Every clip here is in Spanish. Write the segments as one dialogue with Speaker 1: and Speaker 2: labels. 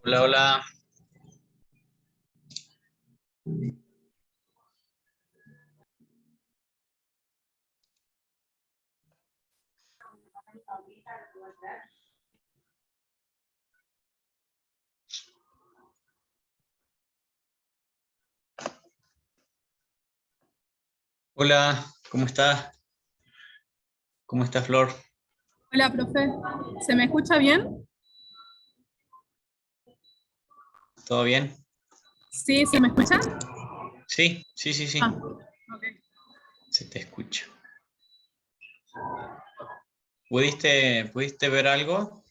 Speaker 1: Hola, hola. Hola, ¿cómo estás? ¿Cómo está Flor?
Speaker 2: Hola, profe. ¿Se me escucha bien?
Speaker 1: ¿Todo bien?
Speaker 2: Sí, ¿se me escucha?
Speaker 1: Sí, sí, sí,
Speaker 2: Ah,
Speaker 1: sí.
Speaker 2: ok.
Speaker 1: Se te escucha. ¿Pudiste ver algo?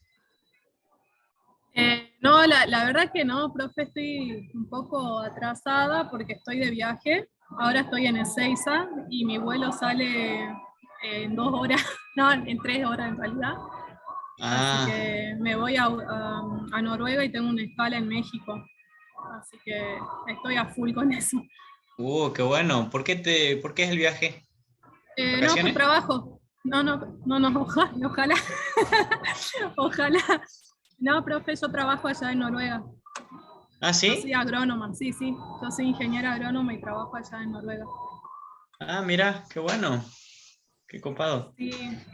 Speaker 2: No, la verdad que no, profe, estoy un poco atrasada porque estoy de viaje. Ahora estoy en Ezeiza y mi vuelo sale en 2 horas, no, en 3 horas en realidad. Así
Speaker 1: Ah,
Speaker 2: que me voy a Noruega y tengo una escala en México. Así que estoy a full con eso.
Speaker 1: qué bueno. ¿Por qué es el viaje?
Speaker 2: No, por
Speaker 1: ¿Vacaciones?
Speaker 2: trabajo. No, no, no, no, ojalá. Ojalá. No, profe, yo trabajo allá en Noruega.
Speaker 1: Ah,
Speaker 2: Yo soy
Speaker 1: ¿sí?
Speaker 2: agrónoma, sí, sí. Yo soy ingeniera agrónoma y trabajo allá en Noruega.
Speaker 1: Ah, mira, qué bueno. Qué copado.
Speaker 2: Sí,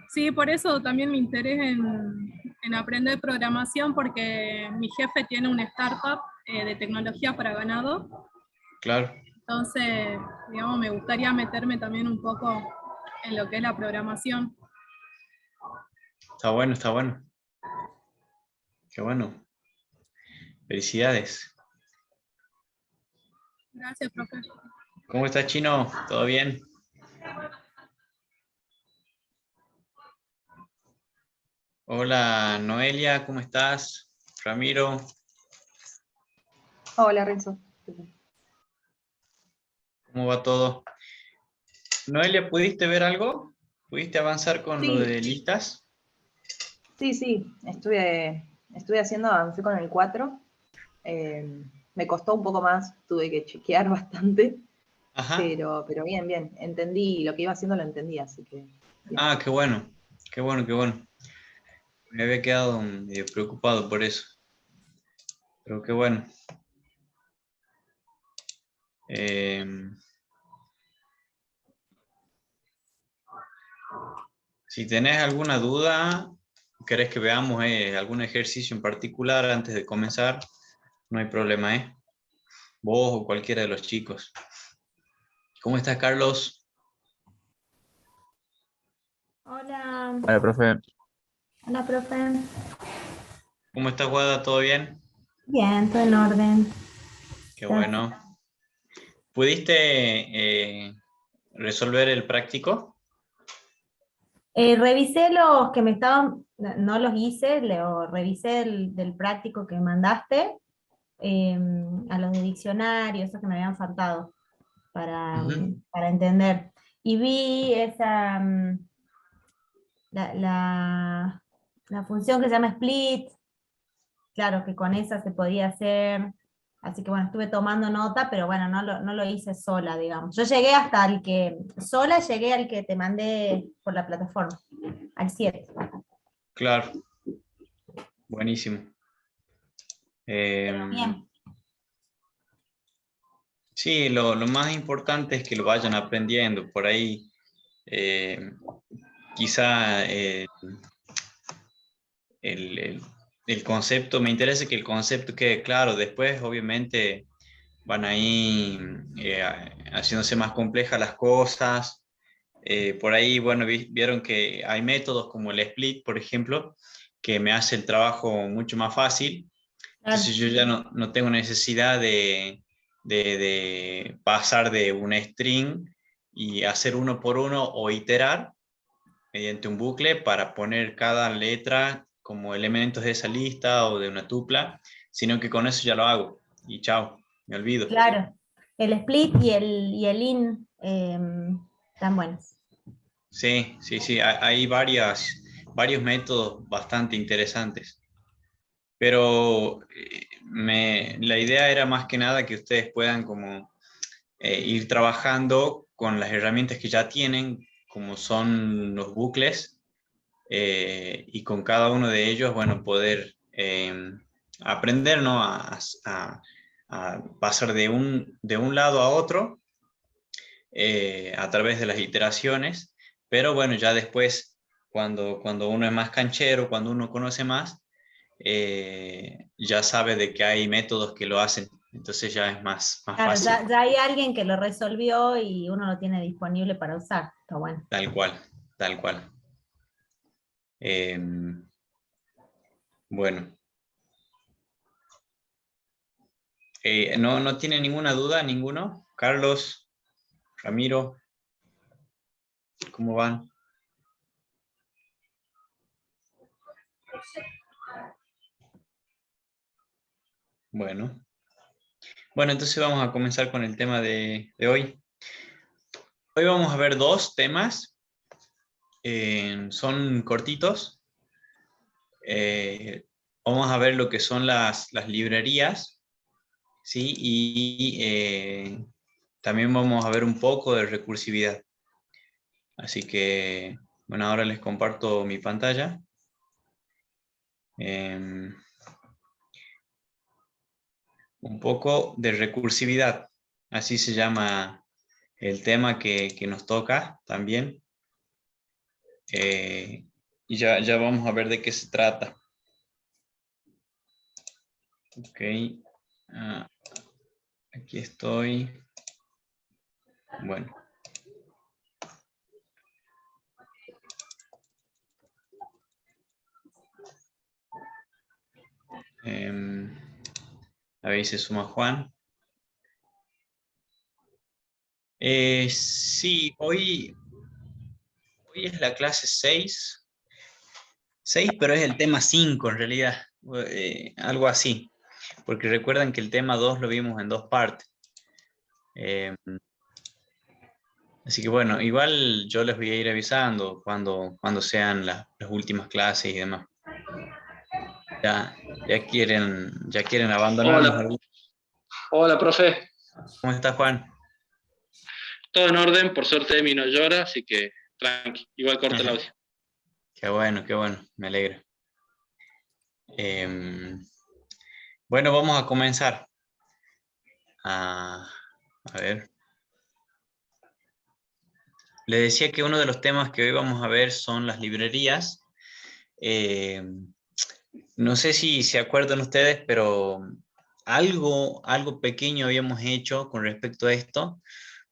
Speaker 2: sí, por eso también me interés en aprender programación, porque mi jefe tiene una startup de tecnología para ganado.
Speaker 1: Claro.
Speaker 2: Entonces, digamos, me gustaría meterme también un poco en lo que es la programación.
Speaker 1: Está bueno, está bueno. Qué bueno. Felicidades.
Speaker 2: Gracias, profe.
Speaker 1: ¿Cómo estás, Chino? ¿Todo bien? Hola, Noelia, ¿cómo estás? Ramiro,
Speaker 3: Hola, Renzo.
Speaker 1: ¿cómo va todo? Noelia, ¿pudiste ver algo? ¿Pudiste avanzar con lo
Speaker 3: Sí,
Speaker 1: de listas?
Speaker 3: sí, estuve haciendo, avancé con el 4. Me costó un poco más, tuve que chequear bastante,
Speaker 1: Ajá.
Speaker 3: pero bien, entendí, lo que iba haciendo lo entendí, así que bien.
Speaker 1: Ah, qué bueno, qué bueno, qué bueno. Me había quedado medio preocupado por eso, pero qué bueno. Eh, si tenés alguna duda, querés que veamos algún ejercicio en particular antes de comenzar, no hay problema, ¿eh? Vos o cualquiera de los chicos. ¿Cómo estás, Carlos?
Speaker 4: Hola,
Speaker 5: Hola, profe.
Speaker 4: hola, profe.
Speaker 1: ¿Cómo estás, Guada? ¿Todo bien?
Speaker 4: Bien, todo en orden.
Speaker 1: Qué
Speaker 4: Gracias.
Speaker 1: bueno. ¿Pudiste resolver el práctico?
Speaker 4: Revisé los que me estaban, no los hice, revisé del práctico que mandaste, eh, a los de diccionario, esos que me habían faltado
Speaker 1: Ujú.
Speaker 4: para entender. Y vi esa, la, la, la función que se llama split, claro que con esa se podía hacer. Así que bueno, estuve tomando nota, pero bueno, no lo hice sola, digamos. Yo llegué hasta sola llegué al que te mandé por la plataforma, al 7.
Speaker 1: Claro, buenísimo.
Speaker 4: Pero
Speaker 1: Eh,
Speaker 4: bien,
Speaker 1: sí, lo más importante es que lo vayan aprendiendo. Por ahí, eh, quizá el, el- el concepto, me interesa que el concepto quede claro. Después, obviamente, van ahí haciéndose más complejas las cosas. Por ahí, bueno, vieron que hay métodos como el split, por ejemplo, que me hace el trabajo mucho más fácil.
Speaker 4: claro,
Speaker 1: Entonces yo ya no tengo necesidad de pasar de una string y hacer uno por uno o iterar mediante un bucle para poner cada letra como elementos de esa lista o de una tupla, sino que con eso ya lo hago y chao, me olvido.
Speaker 4: claro. El split y el in están buenos.
Speaker 1: Sí, sí, sí, hay varios métodos bastante interesantes, pero la idea era más que nada que ustedes puedan como ir trabajando con las herramientas que ya tienen, como son los bucles, y con cada uno de ellos, bueno, poder aprender, ¿no? A pasar de un lado a otro a través de las iteraciones, pero bueno, ya después, cuando uno es más canchero, cuando uno conoce más, ya sabe de que hay métodos que lo hacen, entonces ya es más
Speaker 4: Claro,
Speaker 1: fácil.
Speaker 4: ya hay alguien que lo resolvió y uno lo tiene disponible para usar. Está bueno.
Speaker 1: Tal cual, tal cual. Bueno, ¿no tiene ninguna duda, ninguno? Carlos, Ramiro, ¿cómo van? Bueno. Bueno, entonces vamos a comenzar con el tema de hoy. Hoy vamos a ver dos temas. Son cortitos. Vamos a ver lo que son las librerías, ¿sí? Y también vamos a ver un poco de recursividad. Así que, bueno, ahora les comparto mi pantalla. Un poco de recursividad. Así se llama el tema que nos toca también. Y ya vamos a ver de qué se trata. Ok. Aquí estoy. Bueno. A ver si se suma Juan. Sí, hoy es la clase 6. 6, pero es el tema 5 en realidad. Algo así. Porque recuerdan que el tema 2 lo vimos en 2 partes. Así que bueno, igual yo les voy a ir avisando cuando sean las últimas clases y demás. Ya quieren abandonarnos.
Speaker 5: Hola, hola, profe.
Speaker 1: ¿Cómo está, Juan?
Speaker 5: Todo en orden, por suerte Emi no llora, así que tranqui, igual corta el audio.
Speaker 1: Qué bueno, me alegra. Bueno, vamos a comenzar. A ver. Le decía que uno de los temas que hoy vamos a ver son las librerías. No sé si se acuerdan ustedes, pero algo pequeño habíamos hecho con respecto a esto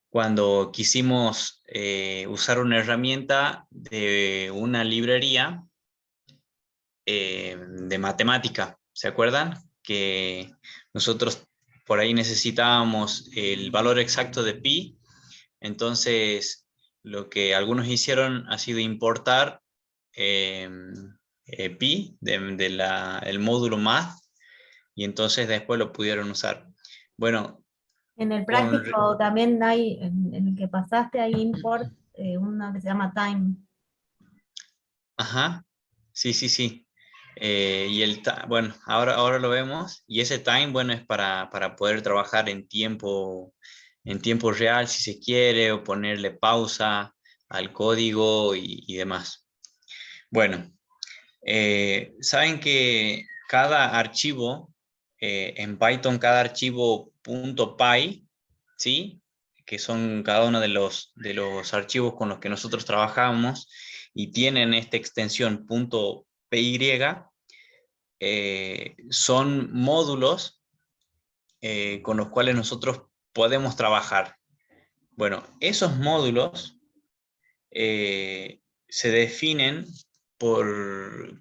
Speaker 1: cuando quisimos usar una herramienta de una librería de matemática. ¿Se acuerdan? Que nosotros por ahí necesitábamos el valor exacto de pi. Entonces, lo que algunos hicieron ha sido importar pi el módulo math, y entonces después lo pudieron usar. Bueno,
Speaker 4: En el práctico también hay, en el que pasaste, hay import, una que se llama time.
Speaker 1: Ajá, sí. Bueno, ahora lo vemos, y ese time, bueno, es para poder trabajar en tiempo real, si se quiere, o ponerle pausa al código y demás. Bueno, saben que cada archivo, en Python, cada archivo .py, ¿sí? Que son cada uno de los archivos con los que nosotros trabajamos y tienen esta extensión .py, son módulos con los cuales nosotros podemos trabajar. Bueno, esos módulos se definen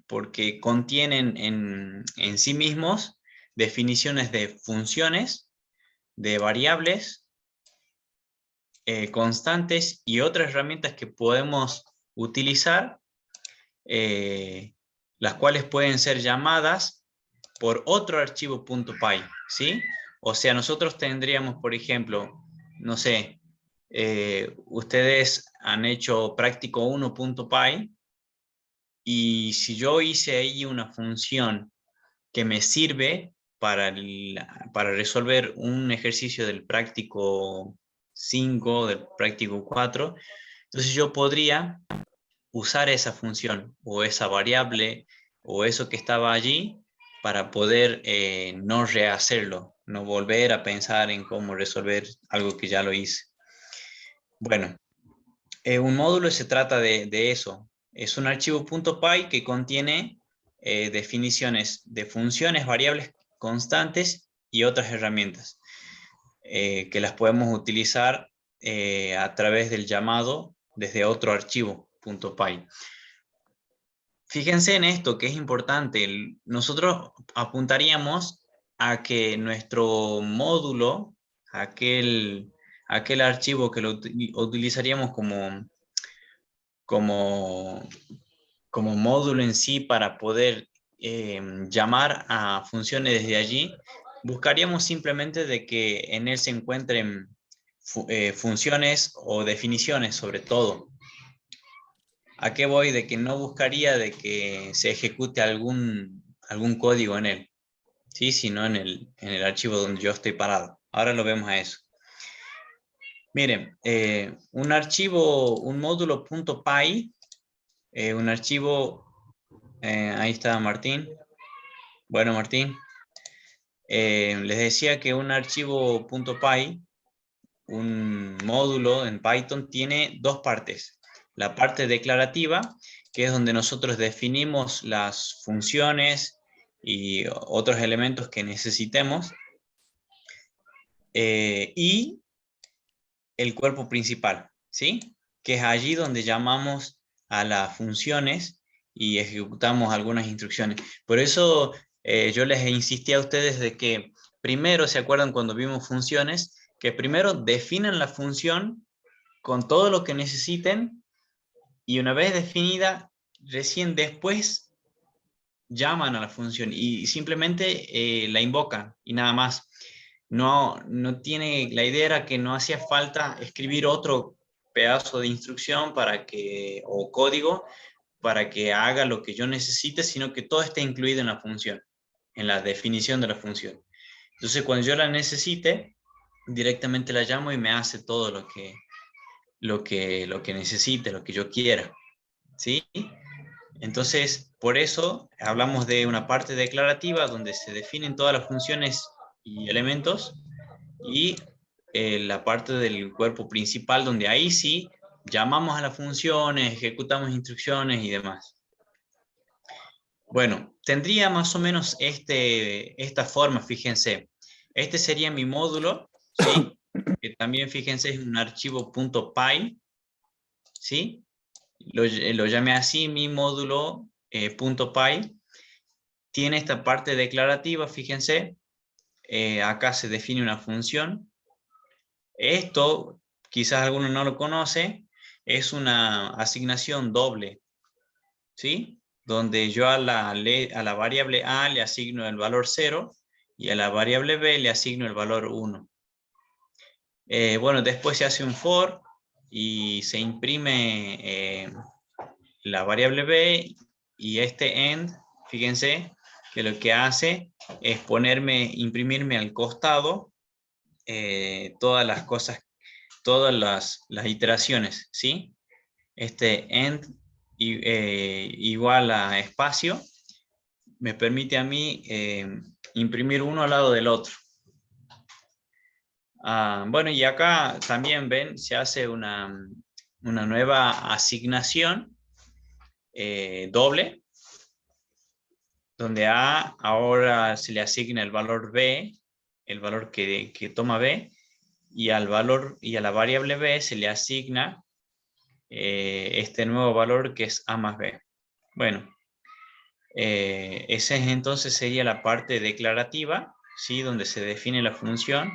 Speaker 1: porque contienen en sí mismos definiciones de funciones, de variables, constantes y otras herramientas que podemos utilizar, las cuales pueden ser llamadas por otro archivo .py, ¿sí? O sea, nosotros tendríamos, por ejemplo, no sé, ustedes han hecho práctico 1.py, y si yo hice ahí una función que me sirve para resolver un ejercicio del práctico 5, del práctico 4, Entonces yo podría usar esa función o esa variable o eso que estaba allí para poder no rehacerlo, no volver a pensar en cómo resolver algo que ya lo hice. Bueno, un módulo se trata de eso. Es un archivo .py que contiene definiciones de funciones, variables constantes y otras herramientas que las podemos utilizar a través del llamado desde otro archivo .py. Fíjense en esto que es importante. Nosotros apuntaríamos a que nuestro módulo, aquel archivo que lo utilizaríamos como módulo en sí para poder llamar a funciones desde allí, buscaríamos simplemente de que en él se encuentren funciones o definiciones sobre todo. ¿A qué voy? De que no buscaría de que se ejecute algún código en él, ¿sí? Sino en el archivo donde yo estoy parado. Ahora lo vemos a eso. Miren, un archivo, un módulo .py, un archivo, ahí está Martín. Bueno, Martín, les decía que un archivo .py, un módulo en Python, tiene dos partes. La parte declarativa, que es donde nosotros definimos las funciones y otros elementos que necesitemos, y el cuerpo principal, ¿sí? Que es allí donde llamamos a las funciones y ejecutamos algunas instrucciones. Por eso yo les insistí a ustedes de que primero, ¿se acuerdan cuando vimos funciones? Que primero definan la función con todo lo que necesiten y una vez definida, recién después llaman a la función y simplemente la invocan y nada más. No tiene, la idea era que no hacía falta escribir otro pedazo de instrucción o código para que haga lo que yo necesite, sino que todo esté incluido en la función, en la definición de la función. Entonces, cuando yo la necesite, directamente la llamo y me hace todo lo que necesite, lo que yo quiera, ¿sí? Entonces, por eso hablamos de una parte declarativa donde se definen todas las funciones y elementos, y la parte del cuerpo principal donde ahí sí llamamos a las funciones, ejecutamos instrucciones y demás. Bueno, tendría más o menos esta forma, fíjense. Este sería mi módulo, ¿sí? Que también, fíjense, es un archivo .py, ¿sí? Lo llamé así, mi módulo .py. Tiene esta parte declarativa, fíjense. Acá se define una función. Esto, quizás alguno no lo conoce, es una asignación doble, ¿sí? Donde yo a la variable A le asigno el valor 0 y a la variable B le asigno el valor 1. Bueno, después se hace un for y se imprime la variable B y este end, fíjense, que lo que hace es imprimirme al costado todas las cosas, todas las iteraciones, ¿sí? Este end igual a espacio me permite a mí imprimir uno al lado del otro. Bueno, y acá también ven, se hace una nueva asignación doble, donde A ahora se le asigna el valor B, el valor que toma B, y a la variable B se le asigna este nuevo valor que es A más B. Bueno, esa entonces sería la parte declarativa, ¿sí? Donde se define la función,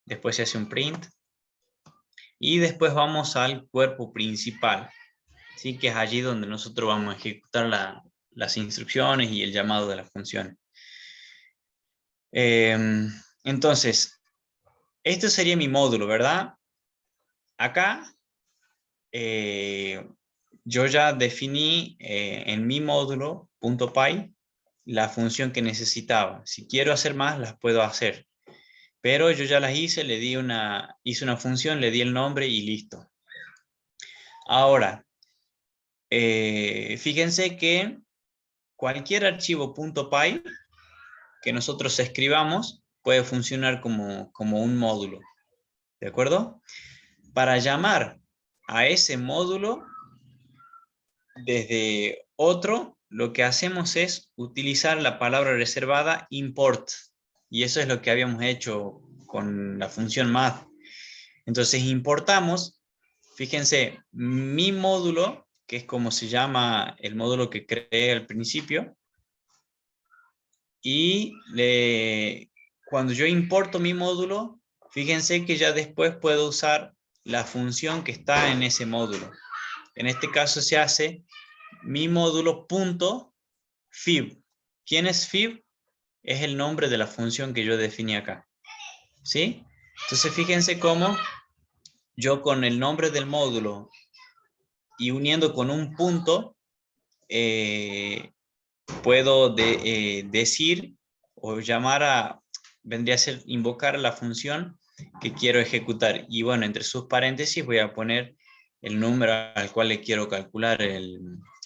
Speaker 1: después se hace un print, y después vamos al cuerpo principal, ¿sí? Que es allí donde nosotros vamos a ejecutar las instrucciones y el llamado de la función. Entonces, este sería mi módulo, ¿verdad? Acá yo ya definí en mi módulo .py la función que necesitaba. Si quiero hacer más, las puedo hacer. Pero yo ya las hice, hice una función, le di el nombre y listo. Ahora, fíjense que cualquier archivo .py que nosotros escribamos puede funcionar como un módulo, ¿de acuerdo? Para llamar a ese módulo desde otro, lo que hacemos es utilizar la palabra reservada import, y eso es lo que habíamos hecho con la función math. Entonces importamos, fíjense, mi módulo, que es como se llama el módulo que creé al principio, y cuando yo importo mi módulo, fíjense que ya después puedo usar la función que está en ese módulo. En este caso se hace mi módulo punto fib. ¿Quién es fib? Es el nombre de la función que yo definí acá. ¿Sí? Entonces fíjense cómo yo con el nombre del módulo y uniendo con un punto, puedo decir o vendría a ser invocar la función que quiero ejecutar. Y bueno, entre sus paréntesis voy a poner el número al cual le quiero calcular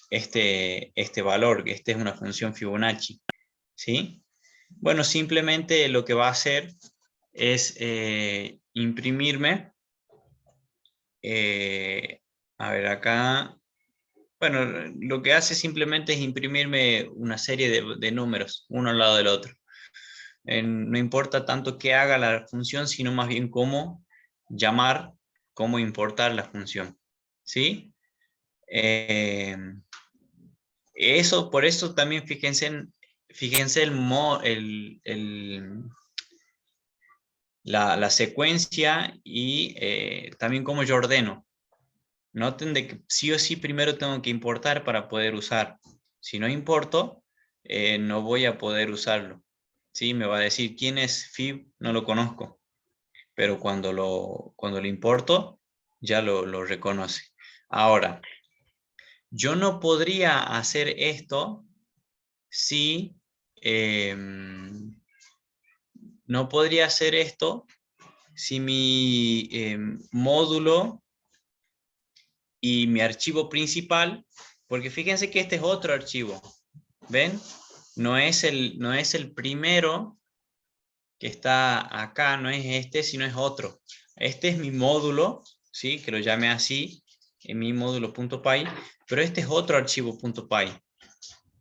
Speaker 1: este valor, que esta es una función Fibonacci. ¿Sí? Bueno, simplemente lo que va a hacer es imprimirme, a ver acá, bueno, lo que hace simplemente es imprimirme una serie de números, uno al lado del otro. No importa tanto qué haga la función, sino más bien cómo llamar, cómo importar la función. ¿Sí? Por eso también fíjense la secuencia y también cómo yo ordeno. Noten de que sí o sí primero tengo que importar para poder usar. Si no importo, no voy a poder usarlo. ¿Sí? Me va a decir quién es fib, no lo conozco. Pero cuando lo importo, ya lo reconoce. Ahora, yo no podría hacer esto si no podría hacer esto si mi módulo y mi archivo principal, porque fíjense que este es otro archivo, ¿ven? No es el primero que está acá, no es este, sino es otro. Este es mi módulo, ¿sí? Que lo llame así, en mi módulo.py, pero este es otro archivo .py,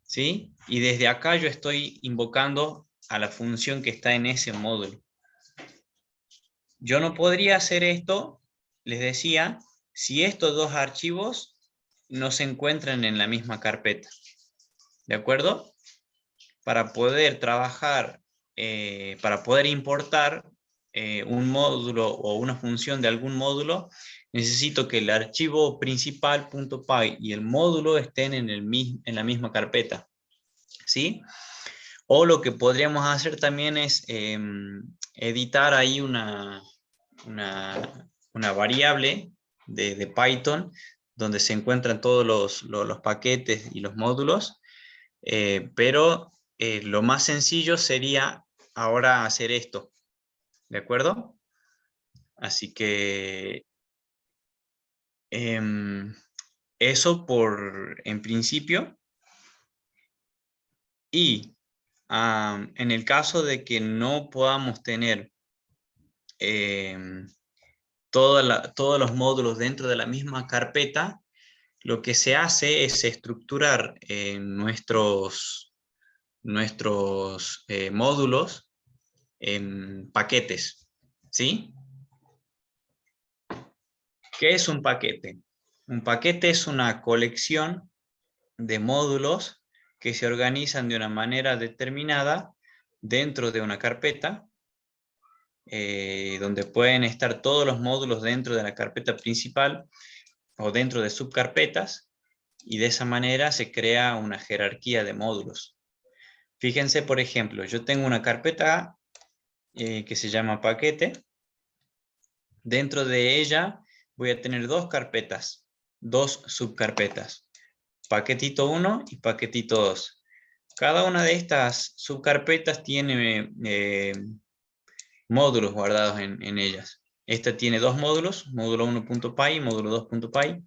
Speaker 1: ¿sí? Y desde acá yo estoy invocando a la función que está en ese módulo. Yo no podría hacer esto, les decía, si estos dos archivos no se encuentran en la misma carpeta. ¿De acuerdo? Para poder trabajar, para poder importar un módulo o una función de algún módulo, necesito que el archivo principal .py y el módulo estén en la misma carpeta. ¿Sí? O lo que podríamos hacer también es editar ahí una variable de Python donde se encuentran todos los paquetes y los módulos, pero lo más sencillo sería ahora hacer esto, ¿de acuerdo? Así que eso en principio. Y en el caso de que no podamos tener todos los módulos dentro de la misma carpeta, lo que se hace es estructurar nuestros módulos en paquetes, ¿sí? ¿Qué es un paquete? Un paquete es una colección de módulos que se organizan de una manera determinada dentro de una carpeta, donde pueden estar todos los módulos dentro de la carpeta principal o dentro de subcarpetas, y de esa manera se crea una jerarquía de módulos. Fíjense, por ejemplo, yo tengo una carpeta que se llama paquete. Dentro de ella voy a tener dos carpetas, dos subcarpetas, paquetito 1 y paquetito 2. Cada una de estas subcarpetas tiene módulos guardados en ellas. Esta tiene dos módulos, módulo 1.py y módulo 2.py.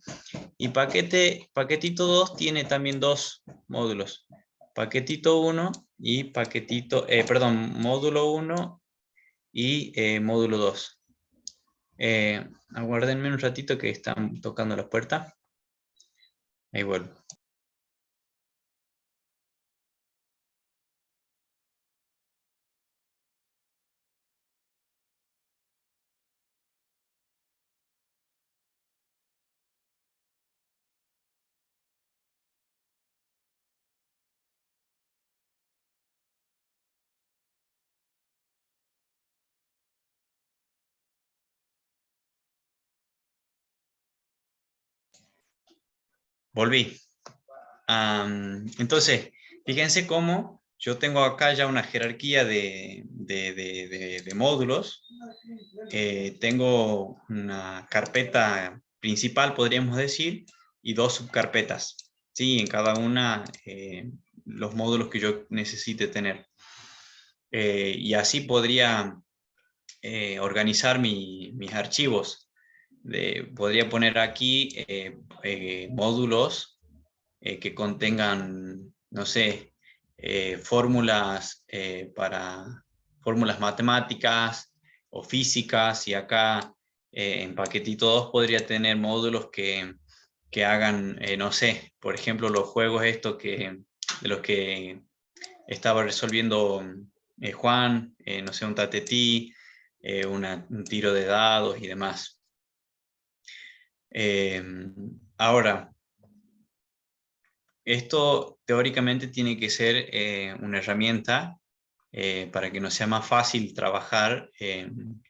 Speaker 1: Y paquetito 2 tiene también dos módulos. Paquetito 1 y módulo 1 y módulo 2. Aguárdenme un ratito que están tocando la puerta. Ahí vuelvo. Volví. Entonces, fíjense cómo yo tengo acá ya una jerarquía de módulos. Tengo una carpeta principal, podríamos decir, y dos subcarpetas. ¿Sí? En cada una los módulos que yo necesite tener. Y así podría organizar mis archivos. Podría poner aquí módulos que contengan, no sé, fórmulas para fórmulas matemáticas o físicas, y acá en paquetito 2 podría tener módulos que hagan, no sé, por ejemplo, los juegos estos de los que estaba resolviendo Juan, no sé, un tatetí, un tiro de dados y demás. Ahora, esto teóricamente tiene que ser una herramienta para que nos sea más fácil trabajar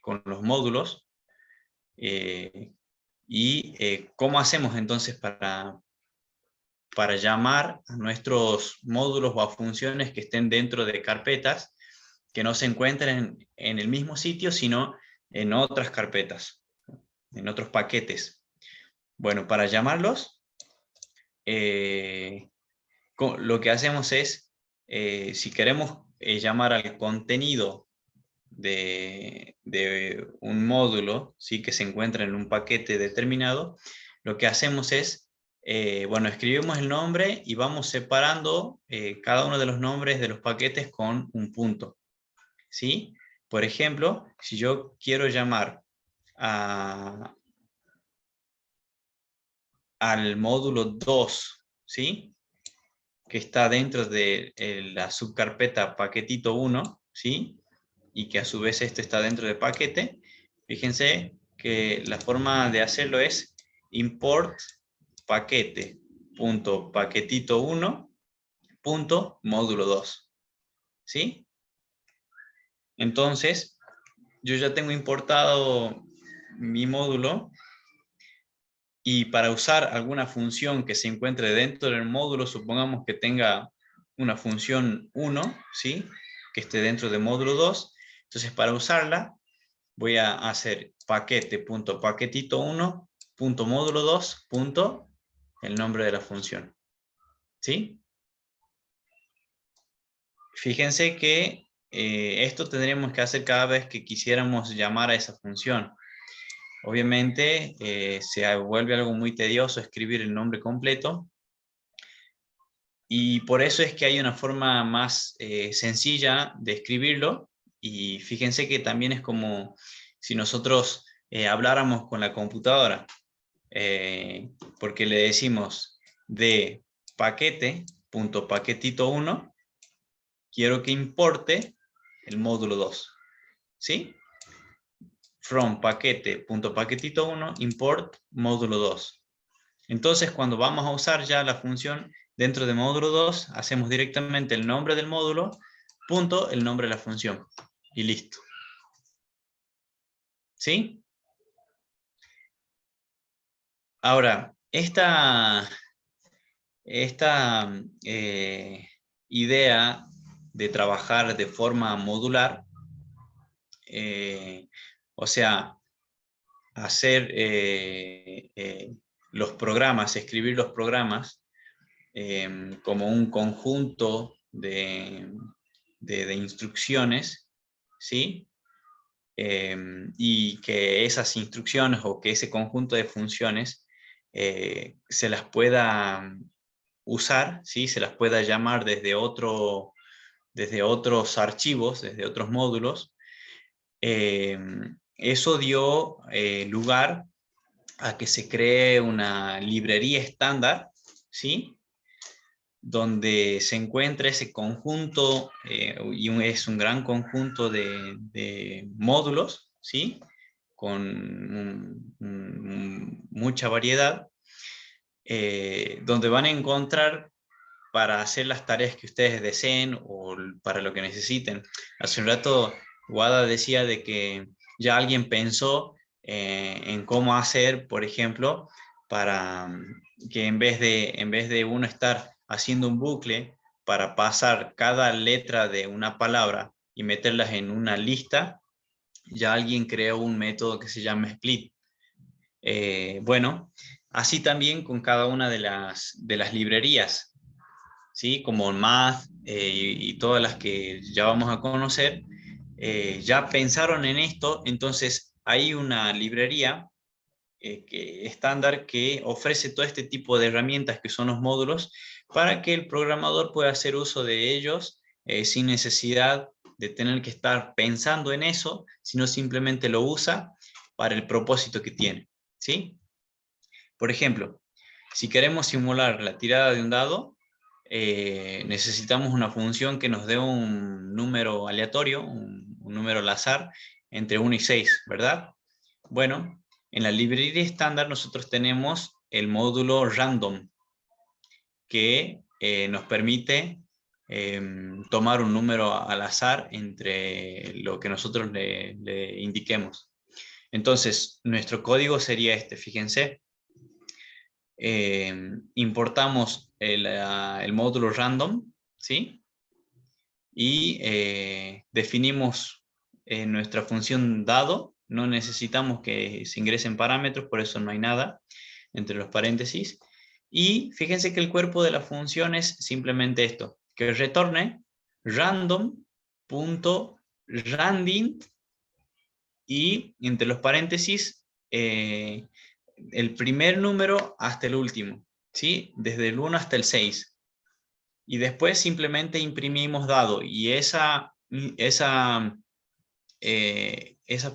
Speaker 1: con los módulos. ¿Cómo hacemos entonces para llamar a nuestros módulos o a funciones que estén dentro de carpetas que no se encuentren en el mismo sitio, sino en otras carpetas, en otros paquetes? Bueno, para llamarlos, lo que hacemos es, si queremos llamar al contenido de un módulo, ¿sí?, que se encuentra en un paquete determinado, lo que hacemos es, bueno, escribimos el nombre y vamos separando cada uno de los nombres de los paquetes con un punto, ¿sí? Por ejemplo, si yo quiero llamar al módulo 2, ¿sí?, que está dentro de la subcarpeta paquetito 1, ¿sí?, y que a su vez este está dentro del paquete, fíjense que la forma de hacerlo es import paquete.paquetito1.módulo 2, ¿sí? Entonces, yo ya tengo importado mi módulo, y para usar alguna función que se encuentre dentro del módulo, supongamos que tenga una función 1, ¿sí?, que esté dentro del módulo 2, entonces para usarla voy a hacer paquete.paquetito1.módulo 2. El nombre de la función, ¿sí? Fíjense que esto tendríamos que hacer cada vez que quisiéramos llamar a esa función. Obviamente se vuelve algo muy tedioso escribir el nombre completo, y por eso es que hay una forma más sencilla de escribirlo. Y fíjense que también es como si nosotros habláramos con la computadora, porque le decimos de paquete.paquetito1, quiero que importe el módulo 2, ¿sí? From paquete.paquetito1 import módulo 2. Entonces, cuando vamos a usar ya la función dentro de módulo 2, hacemos directamente el nombre del módulo, punto, el nombre de la función, y listo. ¿Sí? Ahora, esta idea de trabajar de forma modular, o sea, hacer los programas, escribir los programas como un conjunto de instrucciones, ¿sí?, y que esas instrucciones o que ese conjunto de funciones se las pueda usar, ¿sí? Se las pueda llamar desde otros archivos, desde otros módulos. Eso dio lugar a que se cree una librería estándar, ¿sí? Donde se encuentra ese conjunto, es un gran conjunto de módulos, ¿sí? Con mucha variedad, donde van a encontrar para hacer las tareas que ustedes deseen o para lo que necesiten. Hace un rato Wada decía de que ya alguien pensó en cómo hacer, por ejemplo, para que en vez de uno estar haciendo un bucle para pasar cada letra de una palabra y meterlas en una lista, ya alguien creó un método que se llama split. Bueno, así también con cada una de las librerías, ¿sí? Como Math y todas las que ya vamos a conocer, ya pensaron en esto. Entonces hay una librería estándar que ofrece todo este tipo de herramientas que son los módulos para que el programador pueda hacer uso de ellos sin necesidad de tener que estar pensando en eso, sino simplemente lo usa para el propósito que tiene, ¿sí? Por ejemplo, si queremos simular la tirada de un dado, necesitamos una función que nos dé un número aleatorio, un número al azar, entre 1 y 6, ¿verdad? Bueno, en la librería estándar nosotros tenemos el módulo random, que nos permite tomar un número al azar entre lo que nosotros le indiquemos. Entonces, nuestro código sería este, fíjense. Importamos el módulo random, ¿sí? Y definimos nuestra función dado. No necesitamos que se ingresen parámetros, por eso no hay nada entre los paréntesis. Y fíjense que el cuerpo de la función es simplemente esto, que retorne random.randint y entre los paréntesis el primer número hasta el último, ¿sí? Desde el 1 hasta el 6. Y después simplemente imprimimos dado y esa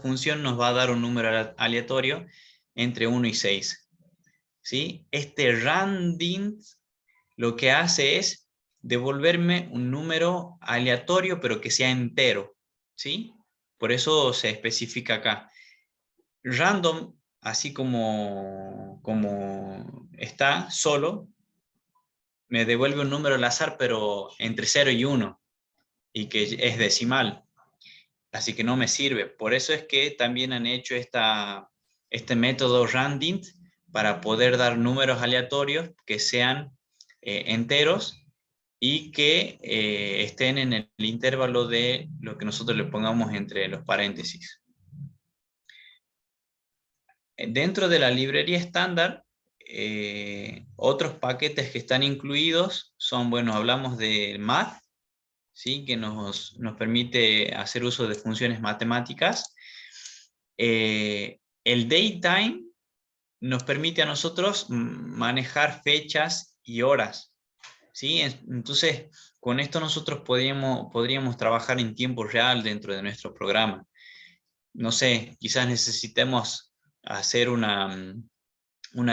Speaker 1: función nos va a dar un número aleatorio entre 1 y 6. ¿Sí? Este randint lo que hace es devolverme un número aleatorio pero que sea entero, ¿sí? Por eso se especifica acá. Random, así como está solo, me devuelve un número al azar, pero entre 0 y 1, y que es decimal. Así que no me sirve. Por eso es que también han hecho este método randint para poder dar números aleatorios que sean enteros y que estén en el intervalo de lo que nosotros le pongamos entre los paréntesis. Dentro de la librería estándar, otros paquetes que están incluidos son, bueno, hablamos de Math, ¿sí? Que nos permite hacer uso de funciones matemáticas. El datetime nos permite a nosotros manejar fechas y horas, ¿sí? Entonces, con esto nosotros podríamos trabajar en tiempo real dentro de nuestro programa. No sé, quizás necesitemos hacer una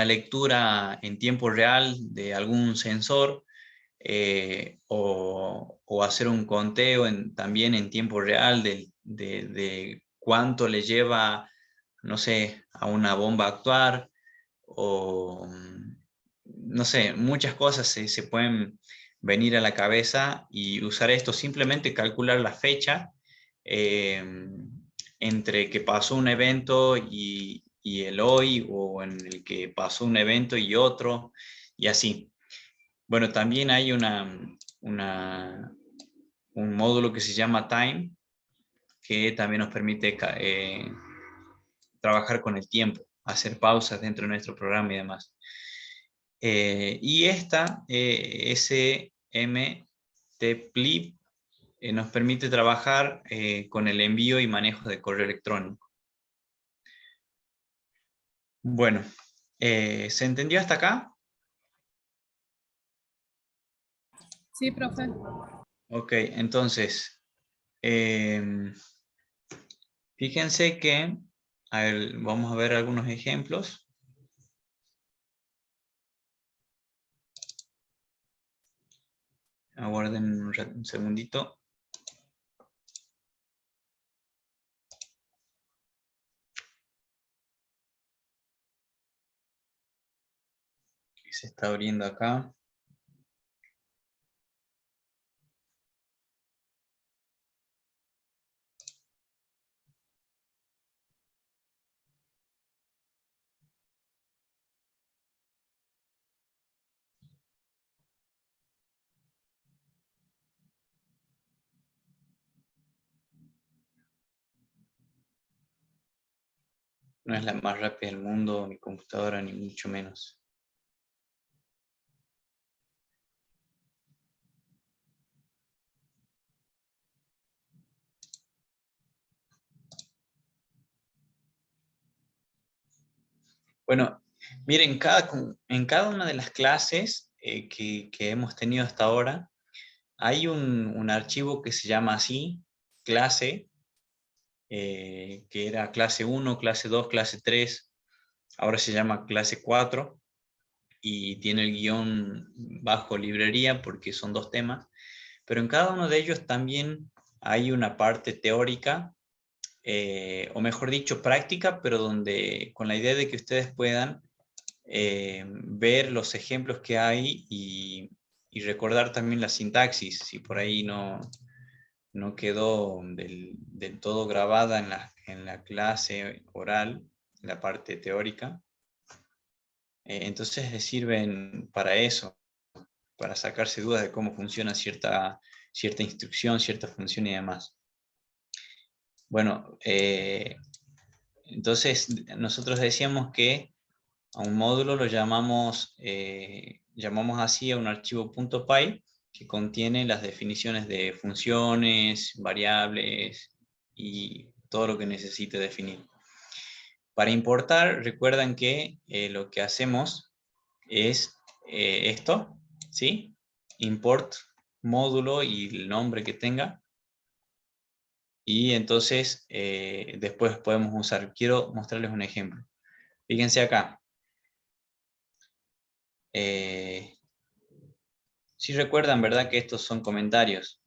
Speaker 1: lectura en tiempo real de algún sensor o hacer un conteo también en tiempo real de cuánto le lleva, no sé, a una bomba a actuar o, no sé, muchas cosas se pueden venir a la cabeza y usar esto, simplemente calcular la fecha entre que pasó un evento y el hoy, o en el que pasó un evento y otro, y así. Bueno, también hay un módulo que se llama Time, que también nos permite trabajar con el tiempo, hacer pausas dentro de nuestro programa y demás. Y esta SMTPLIB nos permite trabajar con el envío y manejo de correo electrónico. Bueno, ¿se entendió hasta acá?
Speaker 2: Sí, profe.
Speaker 1: Ok, entonces, fíjense que, a ver, vamos a ver algunos ejemplos. Aguarden un segundito. Se está abriendo acá. No es la más rápida del mundo, mi computadora, ni mucho menos. Bueno, miren, en cada una de las clases que hemos tenido hasta ahora, hay un archivo que se llama así, clase, que era clase 1, clase 2, clase 3, ahora se llama clase 4, y tiene el guión bajo librería porque son 2 temas, pero en cada uno de ellos también hay una parte teórica, o mejor dicho, práctica, pero donde con la idea de que ustedes puedan ver los ejemplos que hay y recordar también la sintaxis, si por ahí no quedó del todo grabada en la clase oral, la parte teórica. Entonces les sirven para eso, para sacarse dudas de cómo funciona cierta instrucción, cierta función y demás. Bueno, entonces nosotros decíamos que a un módulo lo llamamos así a un archivo .py que contiene las definiciones de funciones, variables y todo lo que necesite definir. Para importar, recuerdan que lo que hacemos es esto, ¿sí? Import módulo y el nombre que tenga. Y entonces después podemos usar. Quiero mostrarles un ejemplo. Fíjense acá. Sí recuerdan, ¿verdad? Que estos son comentarios.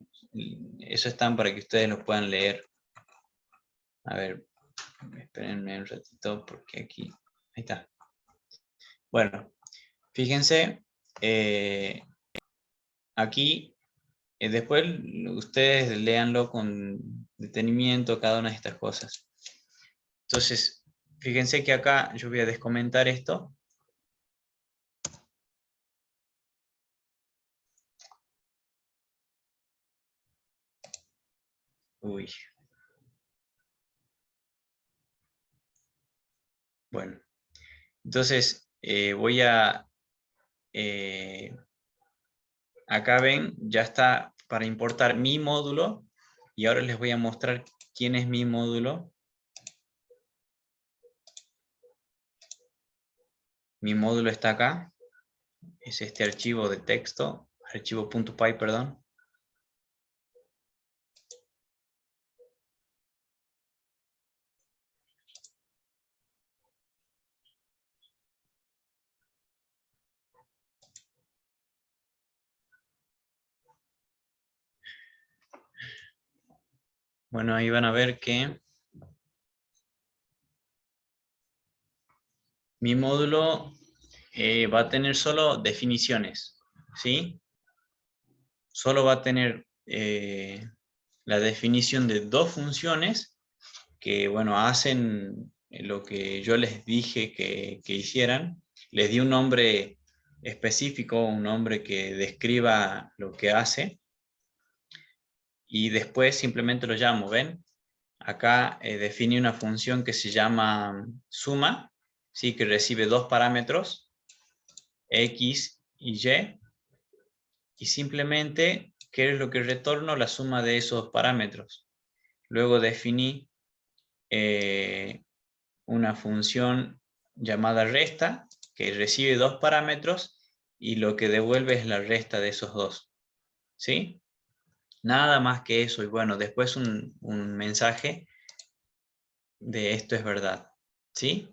Speaker 1: Eso están para que ustedes los puedan leer. A ver, espérenme un ratito porque aquí... Ahí está. Bueno, fíjense. Aquí, después ustedes léanlo con detenimiento cada una de estas cosas. Entonces, fíjense que acá yo voy a descomentar esto. Uy. Bueno, entonces voy a... acá ven, ya está para importar mi módulo. Y ahora les voy a mostrar quién es mi módulo. Mi módulo está acá. Es este archivo de texto, archivo .py, perdón. Bueno, ahí van a ver que mi módulo va a tener solo definiciones, ¿sí? Solo va a tener la definición de 2 funciones que, bueno, hacen lo que yo les dije que hicieran. Les di un nombre específico, un nombre que describa lo que hace. Y después simplemente lo llamo, ¿ven? Acá define una función que se llama suma, ¿sí? Que recibe 2 parámetros, X y Y. Y simplemente ¿qué es lo que retorno? La suma de esos parámetros. Luego definí una función llamada resta, que recibe dos parámetros y lo que devuelve es la resta de esos dos. ¿Sí? Nada más que eso. Y bueno, después un mensaje de esto es verdad. ¿Sí?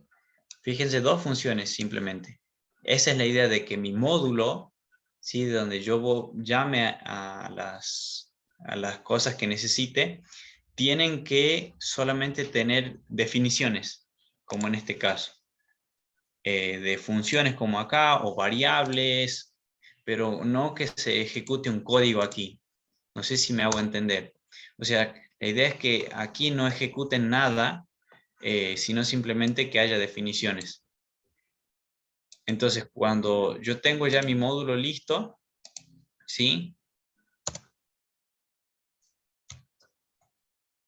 Speaker 1: Fíjense, dos funciones simplemente. Esa es la idea de que mi módulo, ¿sí? De donde yo llame a las cosas que necesite, tienen que solamente tener definiciones, como en este caso, de funciones como acá, o variables, pero no que se ejecute un código aquí. No sé si me hago entender. O sea, la idea es que aquí no ejecuten nada, sino simplemente que haya definiciones. Entonces, cuando yo tengo ya mi módulo listo, ¿sí?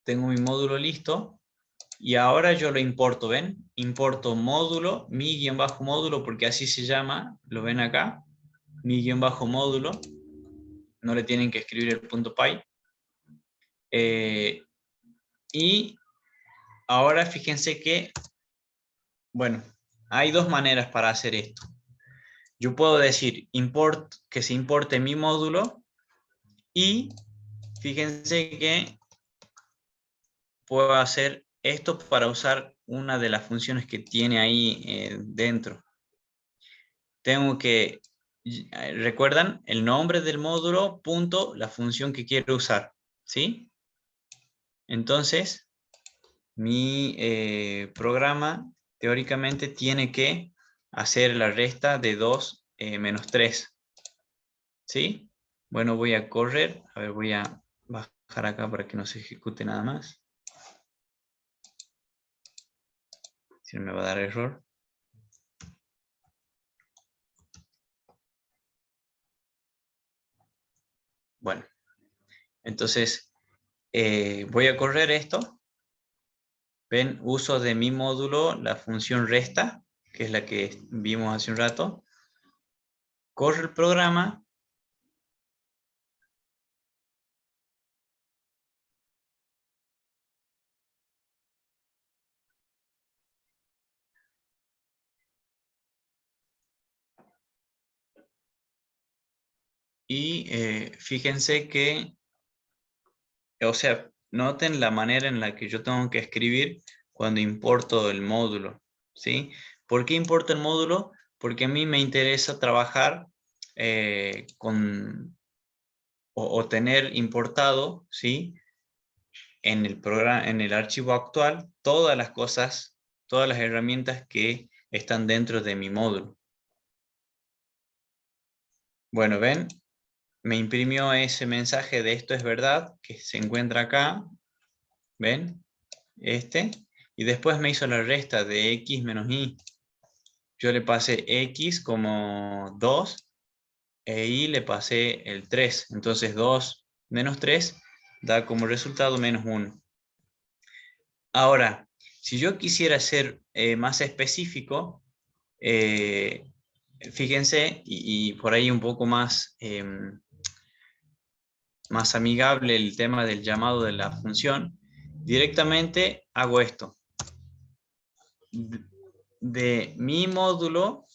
Speaker 1: Tengo mi módulo listo y ahora yo lo importo, ¿ven? Importo módulo, mi-módulo, porque así se llama, lo ven acá, mi-módulo, no le tienen que escribir el punto .py. Y ahora fíjense que, bueno, hay dos maneras para hacer esto. Yo puedo decir que se importe mi módulo y fíjense que puedo hacer esto para usar una de las funciones que tiene ahí dentro. Tengo que, ¿recuerdan? El nombre del módulo, punto, la función que quiero usar, ¿sí? Entonces, mi programa teóricamente tiene que hacer la resta de 2 menos 3, ¿sí? Bueno, voy a correr, a ver, voy a bajar acá para que no se ejecute nada más. Si no me va a dar error. Bueno, entonces voy a correr esto. Ven, uso de mi módulo la función resta, que es la que vimos hace un rato. Corre el programa. Y fíjense que, o sea, noten la manera en la que yo tengo que escribir cuando importo el módulo, ¿sí? ¿Por qué importo el módulo? Porque a mí me interesa trabajar con, o tener importado, ¿sí? En el programa, en el archivo actual, todas las cosas, todas las herramientas que están dentro de mi módulo. Bueno, ven, me imprimió ese mensaje de esto es verdad, que se encuentra acá, ven, y después me hizo la resta de x menos y. Yo le pasé x como 2 e y le pasé el 3. Entonces 2 menos 3 da como resultado menos 1. Ahora, si yo quisiera ser más específico, fíjense, y por ahí un poco más, más amigable el tema del llamado de la función, directamente hago esto. De mi módulo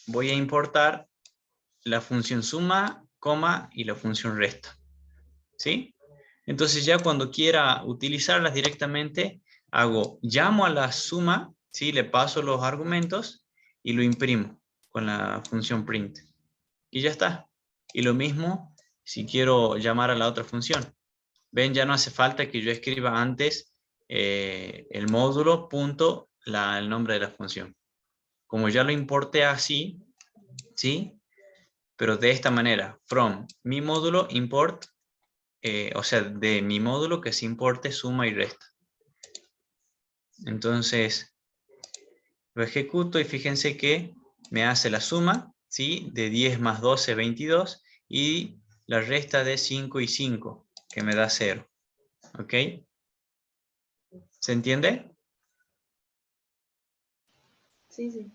Speaker 1: voy a importar la función suma, coma y la función resta. ¿Sí? Entonces ya cuando quiera utilizarlas directamente, llamo a la suma, ¿sí? Le paso los argumentos y lo imprimo con la función print. Y ya está. Y lo mismo si quiero llamar a la otra función. Ven, ya no hace falta que yo escriba antes el módulo, punto, el nombre de la función. Como ya lo importé así, ¿sí? Pero de esta manera, from mi módulo import, o sea, de mi módulo que se importe suma y resta. Entonces, lo ejecuto y fíjense que me hace la suma, ¿sí? De 10 más 12, 22, y la resta de 5 y 5, que me da 0. ¿Ok? ¿Se entiende?
Speaker 3: Sí, sí.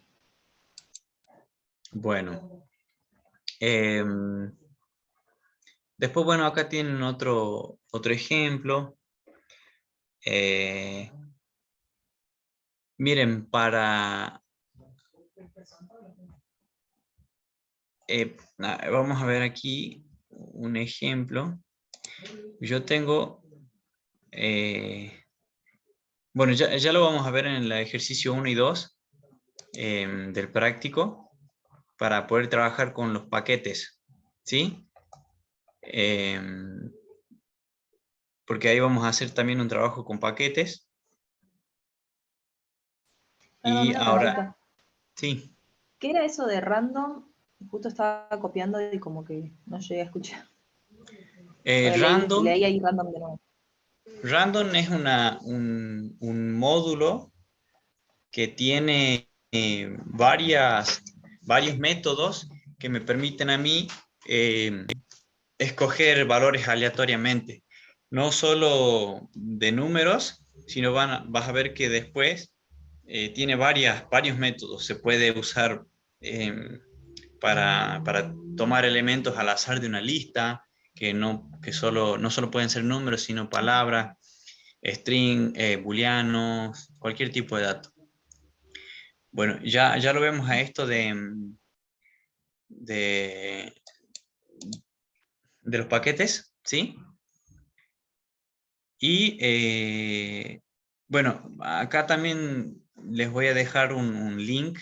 Speaker 1: Bueno. Después, bueno, acá tienen otro ejemplo. Miren, vamos a ver aquí un ejemplo. Yo tengo, bueno, ya lo vamos a ver en el ejercicio 1 y 2 del práctico, para poder trabajar con los paquetes, ¿sí? Porque ahí vamos a hacer también un trabajo con paquetes.
Speaker 3: Perdón,
Speaker 1: Y
Speaker 3: una
Speaker 1: ahora,
Speaker 3: consulta.
Speaker 1: sí,
Speaker 3: ¿Qué era eso de random? Justo estaba copiando y como que no llegué a escuchar.
Speaker 1: random,
Speaker 3: Leí ahí random de nuevo.
Speaker 1: random es un módulo que tiene varios métodos que me permiten a mí escoger valores aleatoriamente. No solo de números, sino vas a ver que después tiene varios métodos. Se puede usar para tomar elementos al azar de una lista, no solo pueden ser números, sino palabras, string, booleanos, cualquier tipo de dato. Bueno, ya lo vemos a esto de, de los paquetes, ¿sí? Y bueno, acá también les voy a dejar un link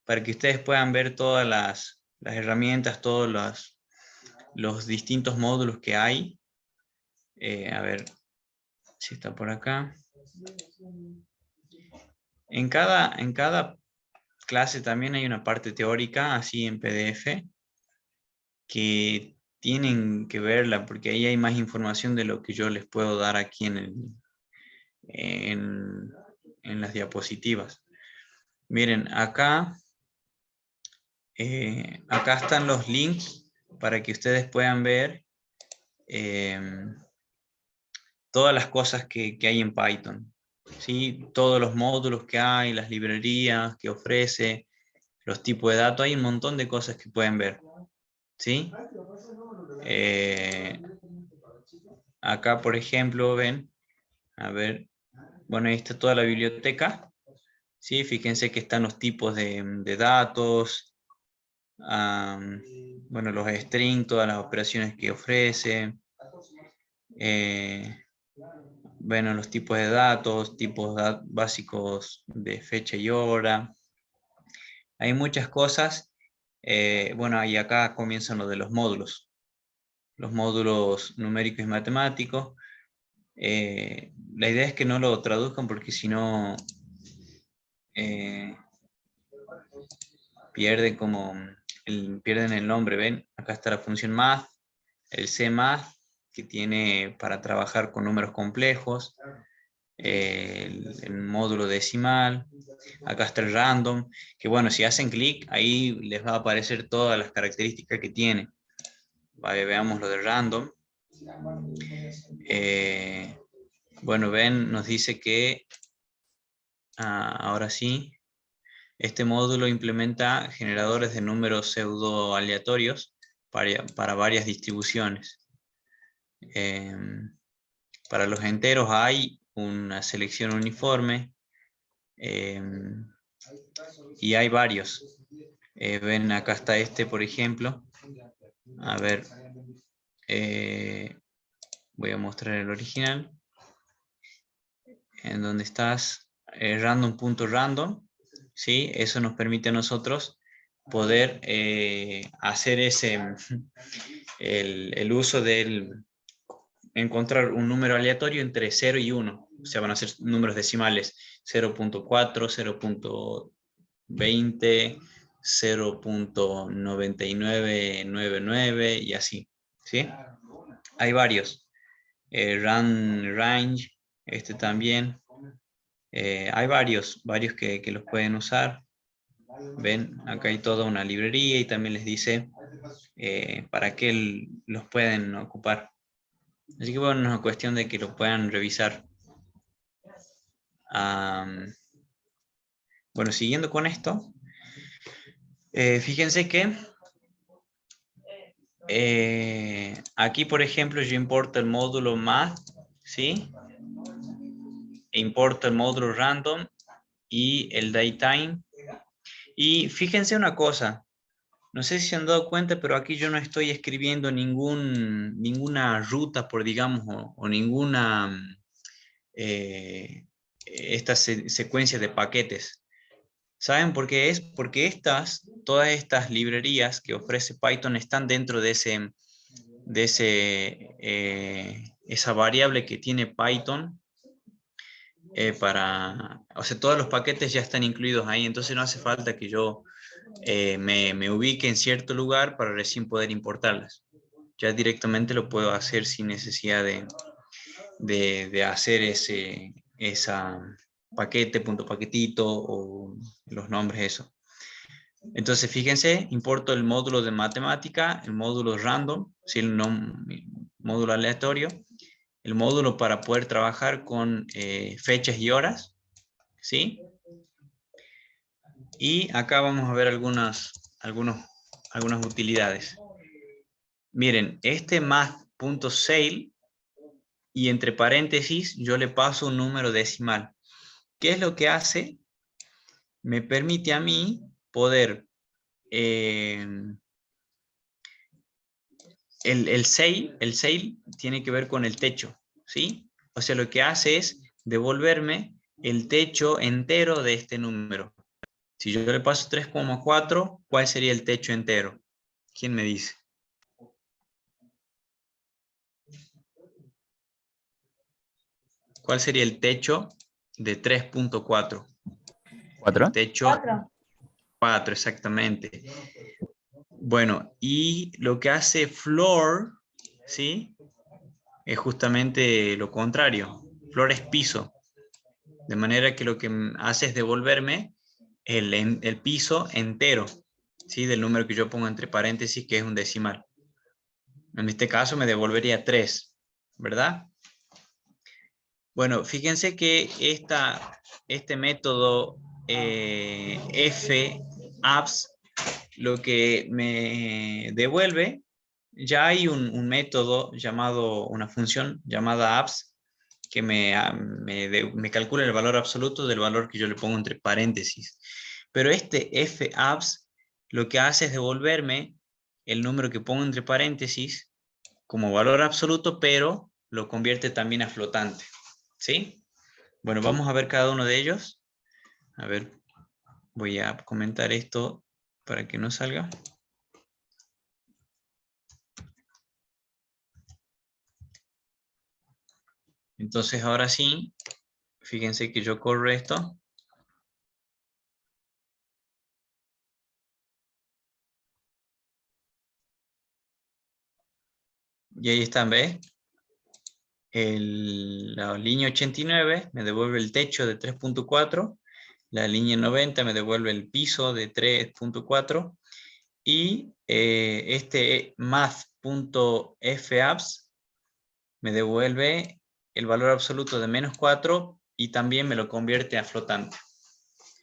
Speaker 1: para que ustedes puedan ver todas las herramientas, todos los distintos módulos que hay. A ver si está por acá. En cada clase también hay una parte teórica, así en PDF, que tienen que verla, porque ahí hay más información de lo que yo les puedo dar aquí en las diapositivas. Miren, acá están los links para que ustedes puedan ver todas las cosas que hay en Python. ¿Sí? Todos los módulos que hay, las librerías que ofrece, los tipos de datos, hay un montón de cosas que pueden ver. ¿Sí? Acá, por ejemplo, ven, a ver, bueno, ahí está toda la biblioteca. ¿Sí? Fíjense que están los tipos de datos, bueno, los strings, todas las operaciones que ofrece, bueno, los tipos de datos, básicos de fecha y hora. Hay muchas cosas. Bueno, y acá comienzan lo de los módulos numéricos y matemáticos. La idea es que no lo traduzcan porque si no pierden el nombre. ¿Ven? Acá está la función math, el cmath, que tiene para trabajar con números complejos, el módulo decimal. Acá está el random, que bueno, si hacen clic, ahí les va a aparecer todas las características que tiene. Vale, veamos lo de random. Bueno, ven, nos dice que, ahora sí, este módulo implementa generadores de números pseudo aleatorios para varias distribuciones. Para los enteros hay una selección uniforme y hay varios. Ven, acá está este, por ejemplo. A ver, voy a mostrar el original. En donde estás, random.random, ¿sí? Eso nos permite a nosotros poder hacer el uso del encontrar un número aleatorio entre 0 y 1. O sea, van a ser números decimales 0.4, 0.20, 0.9999 y así, ¿sí? Hay varios. Range, este también. Hay varios que los pueden usar. Ven, acá hay toda una librería y también les dice para qué los pueden ocupar. Así que bueno, es una cuestión de que lo puedan revisar. Bueno, siguiendo con esto, fíjense que Aquí, por ejemplo, yo importo el módulo math, ¿sí? Importo el módulo random y el datetime. Y fíjense una cosa, no sé si se han dado cuenta, pero aquí yo no estoy escribiendo ninguna ruta, por digamos, o ninguna esta secuencia de paquetes. ¿Saben por qué es? Porque todas estas librerías que ofrece Python están dentro de esa variable que tiene Python o sea, todos los paquetes ya están incluidos ahí, entonces no hace falta que yo me ubique en cierto lugar para recién poder importarlas. Ya directamente lo puedo hacer sin necesidad de hacer esa paquete, punto paquetito o los nombres, eso. Entonces, fíjense, importo el módulo de matemática, el módulo random, ¿sí? El módulo aleatorio, el módulo para poder trabajar con fechas y horas, ¿sí? Y acá vamos a ver algunas utilidades. Miren, este math.sale y entre paréntesis yo le paso un número decimal. ¿Qué es lo que hace? Me permite a mí poder el sale tiene que ver con el techo, ¿sí? O sea, lo que hace es devolverme el techo entero de este número. Si yo le paso 3,4, ¿cuál sería el techo entero? ¿Quién me dice? ¿Cuál sería el techo de 3.4? El techo 4, exactamente. Bueno, y lo que hace floor, ¿sí? Es justamente lo contrario. Floor es piso. De manera que lo que hace es devolverme el piso entero, ¿sí? Del número que yo pongo entre paréntesis, que es un decimal. En este caso me devolvería 3, ¿verdad? Bueno, fíjense que este método fapps lo que me devuelve, ya hay un método llamado, una función llamada apps, que me calcula el valor absoluto del valor que yo le pongo entre paréntesis. Pero este fapps lo que hace es devolverme el número que pongo entre paréntesis como valor absoluto, pero lo convierte también a flotante. ¿Sí? Bueno, vamos a ver cada uno de ellos. A ver, voy a comentar esto para que no salga. Entonces ahora sí, fíjense que yo corro esto. Y ahí están, ¿ves? La línea 89 me devuelve el techo de 3.4. La línea 90 me devuelve el piso de 3.4. Y este math.fapps me devuelve el valor absoluto de -4 y también me lo convierte a flotante.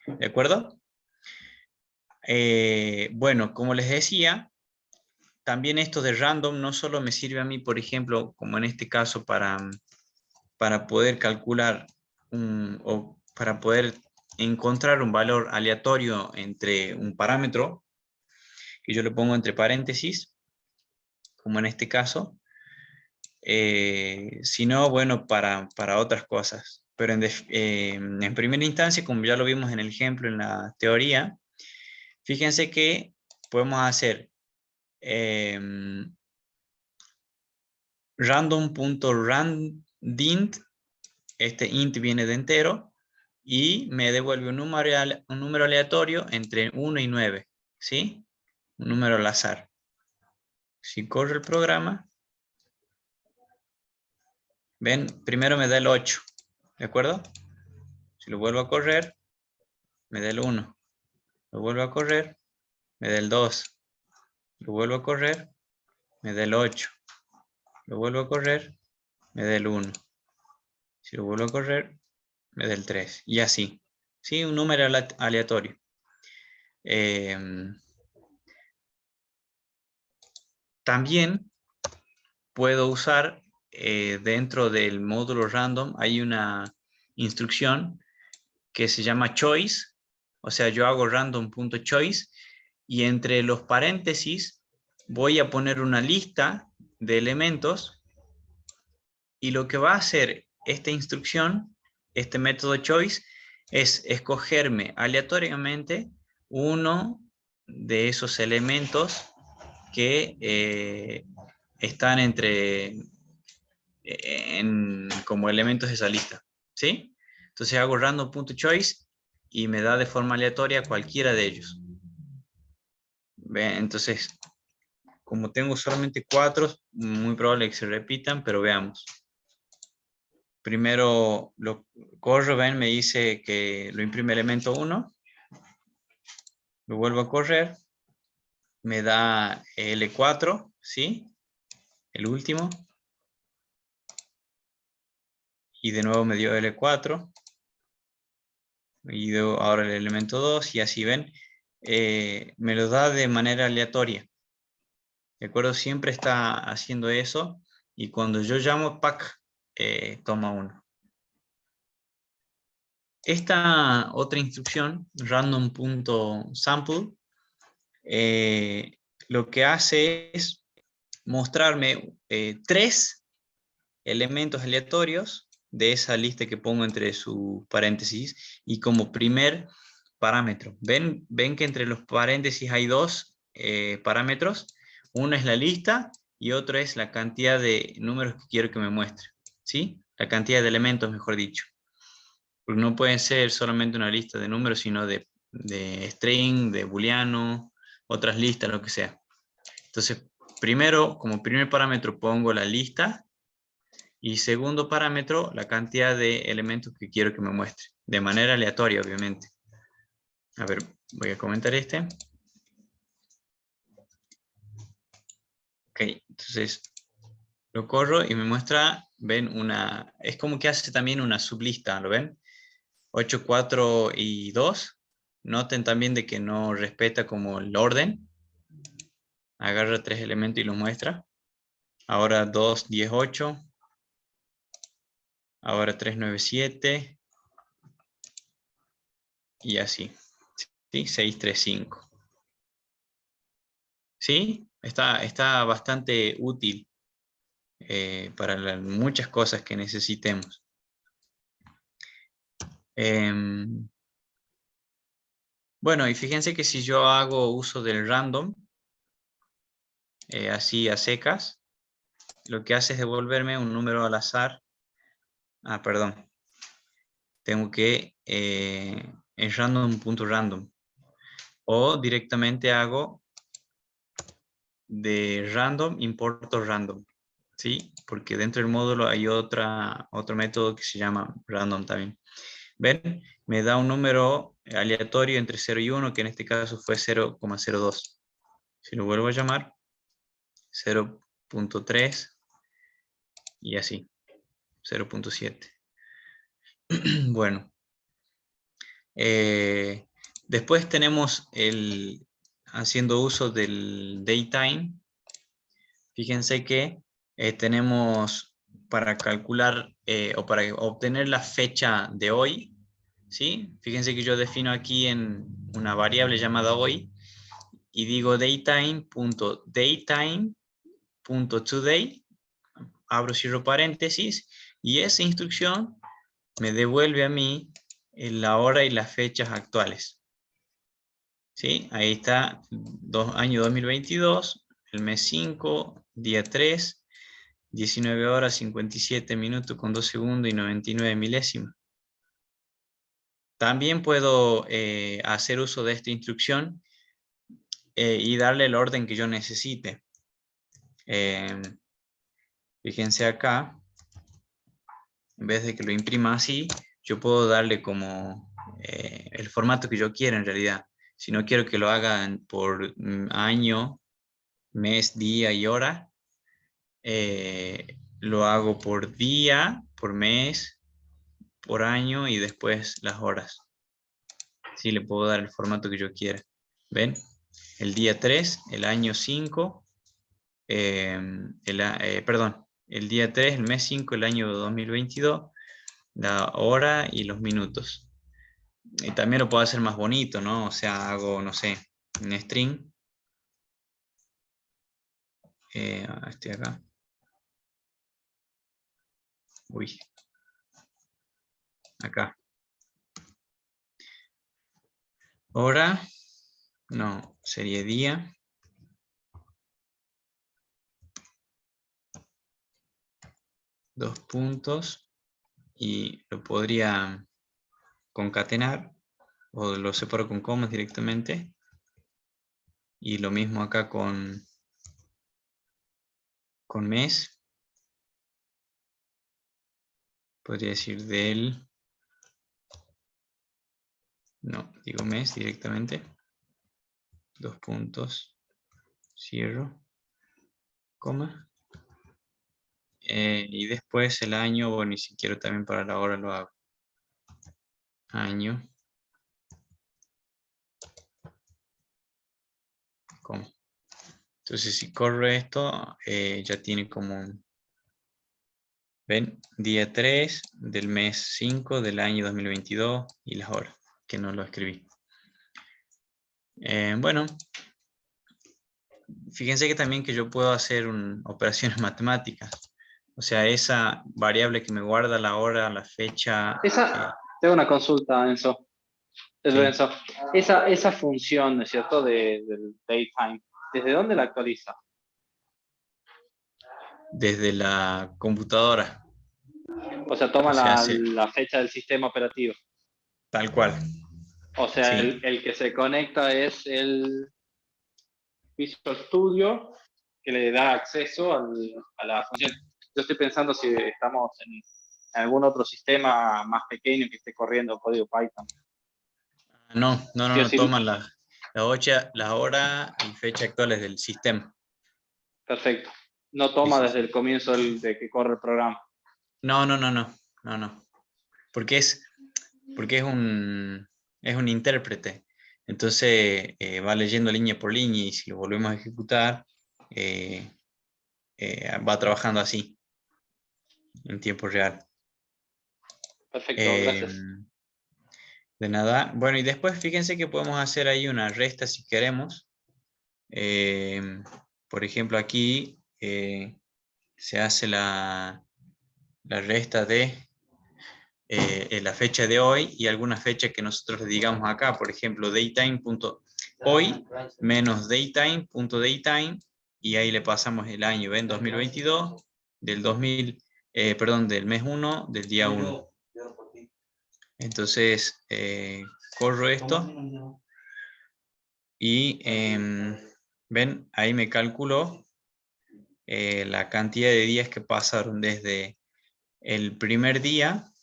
Speaker 1: ¿De acuerdo? Bueno, como les decía, también esto de random no solo me sirve a mí, por ejemplo, como en este caso, para poder calcular o para poder encontrar un valor aleatorio entre un parámetro, que yo le pongo entre paréntesis, como en este caso, sino, bueno, para otras cosas. Pero en primera instancia, como ya lo vimos en el ejemplo, en la teoría, fíjense que podemos hacer random.randint, este int viene de entero, y me devuelve un número aleatorio entre 1 y 9, ¿sí? Un número al azar. Si corro el programa, ven, primero me da el 8, ¿de acuerdo? Si lo vuelvo a correr, me da el 1. Lo vuelvo a correr, me da el 2. Lo vuelvo a correr, me da el 8. Lo vuelvo a correr, me da el 1. Si lo vuelvo a correr, me da el 3. Y así. ¿Sí? Un número aleatorio. También puedo usar dentro del módulo random, hay una instrucción que se llama choice, o sea, yo hago random.choice y entre los paréntesis voy a poner una lista de elementos y lo que va a hacer esta instrucción, este método choice, es escogerme aleatoriamente uno de esos elementos que están como elementos de esa lista, ¿sí? Entonces hago random.choice y me da de forma aleatoria cualquiera de ellos. ¿Ve? Entonces, como tengo solamente 4, muy probable que se repitan, pero veamos. Primero lo corro, ven, me dice que lo imprime elemento 1. Lo vuelvo a correr. Me da L4, ¿sí? El último. Y de nuevo me dio L4. Y ahora el elemento 2 y así ven. Me lo da de manera aleatoria. ¿De acuerdo? Siempre está haciendo eso. Y cuando yo llamo pack, toma 1. Esta otra instrucción, random.sample, lo que hace es mostrarme 3 elementos aleatorios de esa lista que pongo entre sus paréntesis y como primer parámetro. ¿Ven que entre los paréntesis hay 2 parámetros? Uno es la lista y otro es la cantidad de números que quiero que me muestre, ¿sí? La cantidad de elementos, mejor dicho. Porque no pueden ser solamente una lista de números, sino de string, de booleano, otras listas, lo que sea. Entonces, primero, como primer parámetro pongo la lista y segundo parámetro, la cantidad de elementos que quiero que me muestre, de manera aleatoria, obviamente. A ver, voy a comentar este. Ok, entonces lo corro y me muestra, ven, es como que hace también una sublista, ¿lo ven? 8, 4 y 2. Noten también de que no respeta como el orden. Agarra 3 elementos y los muestra. Ahora 2, 10, 8. Ahora 3, 9, 7. Y así. ¿Sí? 6, 3, 5. ¿Sí? Está bastante útil para muchas cosas que necesitemos. Bueno, y fíjense que si yo hago uso del random, así a secas, lo que hace es devolverme un número al azar. Ah, perdón. Tengo que en random.random. O directamente hago de random, importo random. ¿Sí? Porque dentro del módulo hay otro método que se llama random también. ¿Ven? Me da un número aleatorio entre 0 y 1, que en este caso fue 0,02. Si lo vuelvo a llamar, 0.3 y así, 0.7. Bueno. Después tenemos haciendo uso del datetime. Fíjense que tenemos para calcular o para obtener la fecha de hoy, ¿sí? Fíjense que yo defino aquí en una variable llamada hoy y digo datetime.datetime.today, abro cierro paréntesis, y esa instrucción me devuelve a mí la hora y las fechas actuales. ¿Sí? Ahí está, año 2022, el mes 5, día 3, 19 horas 57 minutos con 2 segundos y 99 milésimas. También puedo hacer uso de esta instrucción y darle el orden que yo necesite. Fíjense acá, en vez de que lo imprima así, yo puedo darle como el formato que yo quiera en realidad. Si no quiero que lo hagan por año, mes, día y hora, lo hago por día, por mes, por año y después las horas. Sí, le puedo dar el formato que yo quiera. ¿Ven? El día 3, el año 5, perdón, el día 3, el mes 5, el año 2022, la hora y los minutos. Y también lo puedo hacer más bonito, ¿no? O sea, hago, no sé, un string. Estoy acá. Uy. Acá. Hora. No, sería día. Dos puntos. Y lo podría concatenar. O lo separo con comas directamente. Y lo mismo acá con mes. Podría decir del... No, digo mes directamente. Dos puntos. Cierro. Coma. Y después el año, bueno, y si quiero también para la hora lo hago. Año. Coma. Entonces si corro esto, ya tiene como un... ¿Ven? Día 3 del mes 5 del año 2022 y las horas, que no lo escribí. Bueno, fíjense que también que yo puedo hacer operaciones matemáticas. O sea, esa variable que me guarda la hora, la fecha...
Speaker 5: Tengo una consulta, Enzo.
Speaker 1: Sí.
Speaker 5: Lorenzo. Esa función, ¿no es cierto?, del datetime, ¿desde dónde la actualiza?
Speaker 1: Desde la computadora.
Speaker 5: O sea, toma
Speaker 1: O sea, hace
Speaker 5: la fecha del sistema operativo.
Speaker 1: tal cual.
Speaker 5: O sea,
Speaker 1: Sí.
Speaker 5: el que se conecta es el Visual Studio, que le da acceso a la función. Yo estoy pensando si estamos en algún otro sistema más pequeño que esté corriendo código Python.
Speaker 1: No,
Speaker 5: Sí o sí.
Speaker 1: toman la hora y fecha actuales del sistema.
Speaker 5: Perfecto. No toma
Speaker 1: Sí.
Speaker 5: desde el comienzo de que corre el programa.
Speaker 1: No. Porque es un intérprete. Entonces va leyendo línea por línea y si lo volvemos a ejecutar, va trabajando así, en tiempo real.
Speaker 5: Perfecto, gracias.
Speaker 1: De nada. Bueno, y después fíjense que podemos hacer ahí una resta si queremos. Por ejemplo, aquí se hace la resta de la fecha de hoy y alguna fecha que nosotros le digamos acá. Por ejemplo, daytime.hoy menos daytime.daytime y ahí le pasamos el año, ¿ven? 2022 del mes 1 del día 1. Entonces, corro esto y ven, ahí me calculó la cantidad de días que pasaron desde el primer día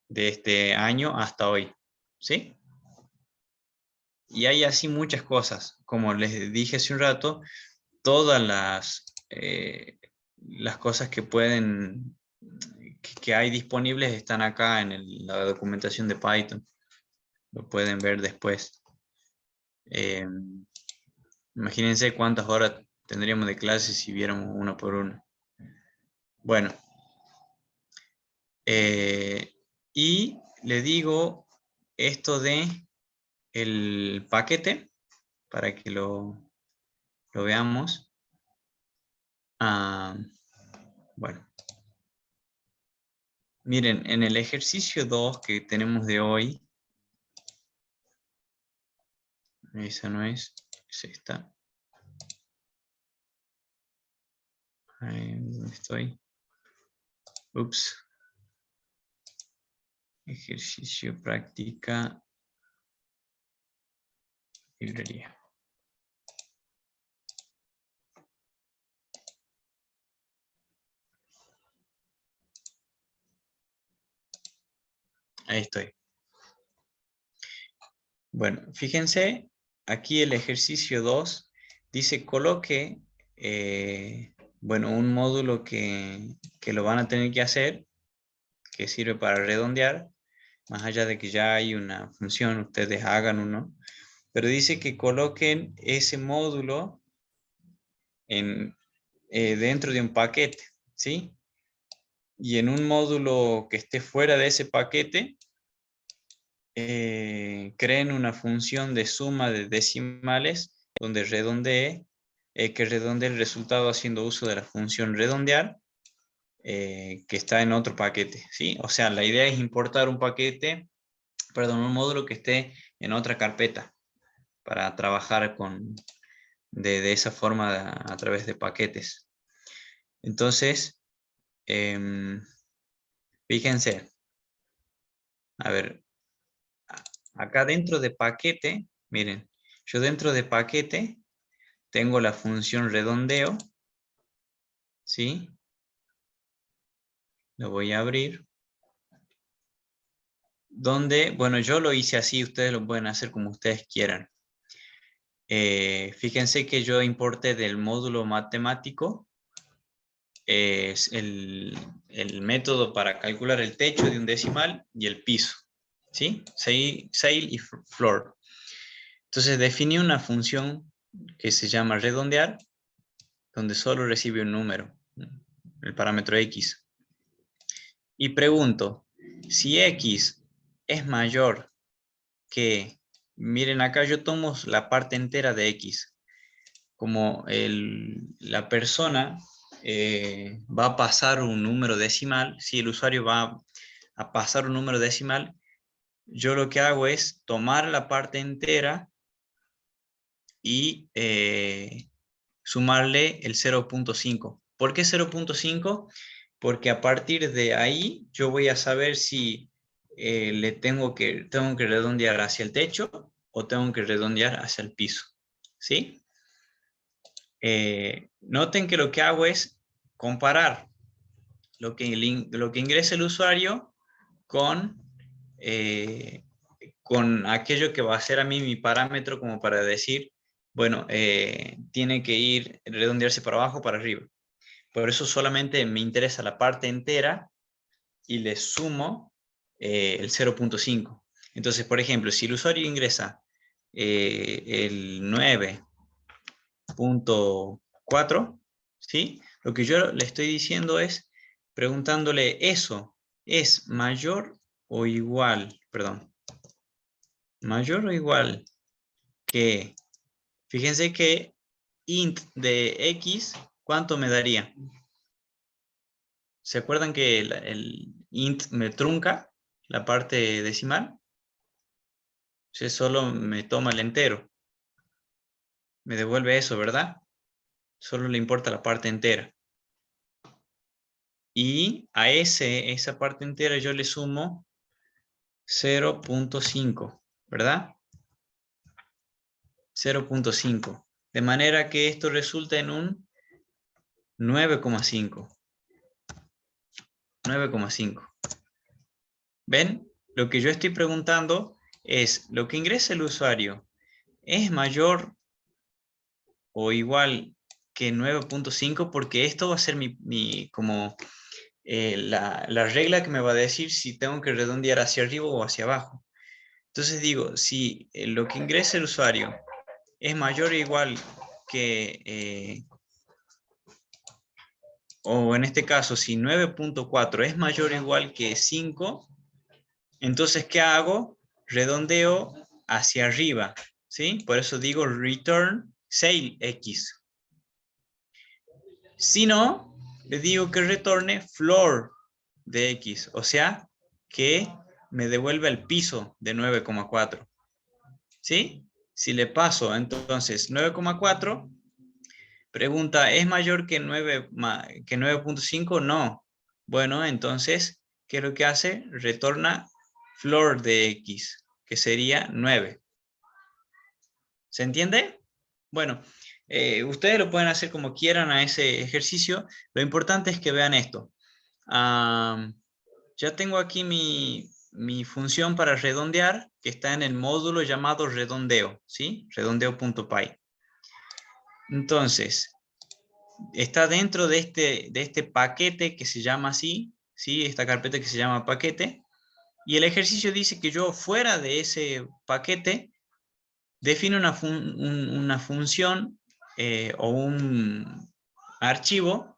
Speaker 1: de este año hasta hoy, ¿sí? Y hay así muchas cosas, como les dije hace un rato, todas las cosas que que hay disponibles están acá en la documentación de Python, lo pueden ver después. Imagínense cuántas horas tendríamos de clase si viéramos uno por uno. Bueno, y le digo esto de el paquete para que lo veamos. Bueno, miren, en el ejercicio 2 que tenemos de hoy, esa no es esta. Ahí, ¿dónde estoy? Ups. Ejercicio, práctica, librería. Ahí estoy. Bueno, fíjense, aquí el ejercicio 2 dice coloque, bueno, un módulo que lo van a tener que hacer, que sirve para redondear, más allá de que ya hay una función, ustedes hagan uno, pero dice que coloquen ese módulo dentro de un paquete, ¿sí? Y en un módulo que esté fuera de ese paquete, creen una función de suma de decimales donde redondee, que redondee el resultado haciendo uso de la función redondear, que está en otro paquete, ¿sí? O sea, la idea es importar un paquete, perdón, un módulo que esté en otra carpeta para trabajar de esa forma a través de paquetes. Entonces, fíjense, a ver, acá dentro de paquete, miren, yo dentro de paquete tengo la función redondeo, ¿sí? Lo voy a abrir. Donde, bueno, yo lo hice así, ustedes lo pueden hacer como ustedes quieran. Fíjense que yo importé del módulo matemático es el método para calcular el techo de un decimal y el piso, ¿sí? Sail y floor. Entonces definí una función que se llama redondear, donde solo recibe un número, el parámetro x. Y pregunto, si x es mayor que, miren acá yo tomo la parte entera de x, como la persona va a pasar un número decimal, si el usuario va a pasar un número decimal, yo lo que hago es tomar la parte entera y sumarle el 0.5. ¿Por qué 0.5? Porque a partir de ahí yo voy a saber si tengo que redondear hacia el techo o tengo que redondear hacia el piso, ¿sí? Noten que lo que hago es comparar lo que ingresa el usuario con aquello que va a ser a mí mi parámetro como para decir, bueno, tiene que redondearse para abajo o para arriba. Por eso solamente me interesa la parte entera y le sumo el 0.5. Entonces, por ejemplo, si el usuario ingresa el 9.4, ¿sí? Lo que yo le estoy diciendo es, preguntándole, ¿eso es mayor o igual, perdón, mayor o igual que, fíjense que int de x, ¿cuánto me daría? ¿Se acuerdan que el int me trunca la parte decimal? O solo me toma el entero. Me devuelve eso, ¿verdad? Solo le importa la parte entera. Y a esa parte entera yo le sumo 0.5, ¿verdad? 0.5. De manera que esto resulta en un 9,5. 9,5. ¿Ven? Lo que yo estoy preguntando es, ¿lo que ingresa el usuario es mayor o igual que 9.5? Porque esto va a ser la regla que me va a decir si tengo que redondear hacia arriba o hacia abajo. Entonces digo, si lo que ingresa el usuario es mayor o igual que, o en este caso, si 9.4 es mayor o igual que 5, entonces, ¿qué hago? Redondeo hacia arriba, ¿sí? Por eso digo return sail x. Si no, le digo que retorne floor de x, o sea, que me devuelve el piso de 9,4. ¿Sí? Si le paso entonces 9,4, pregunta, ¿es mayor que 9.5? No. Bueno, entonces, ¿qué es lo que hace? Retorna floor de x, que sería 9. ¿Se entiende? Bueno, ustedes lo pueden hacer como quieran a ese ejercicio. Lo importante es que vean esto. Ya tengo aquí mi función para redondear, que está en el módulo llamado redondeo, ¿sí? Redondeo.py. Entonces, está dentro de este paquete que se llama así, ¿sí? Esta carpeta que se llama paquete. Y el ejercicio dice que yo fuera de ese paquete defino una función o archivo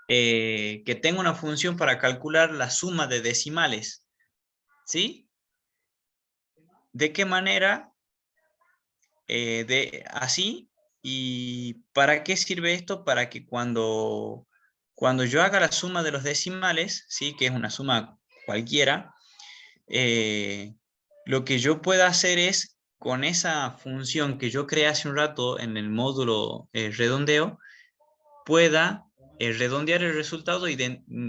Speaker 1: que tenga una función para calcular la suma de decimales. ¿Sí? ¿De qué manera? Así. ¿Y para qué sirve esto? Para que cuando yo haga la suma de los decimales, ¿sí? Que es una suma cualquiera, lo que yo pueda hacer es, con esa función que yo creé hace un rato en el módulo redondeo, pueda redondear el resultado y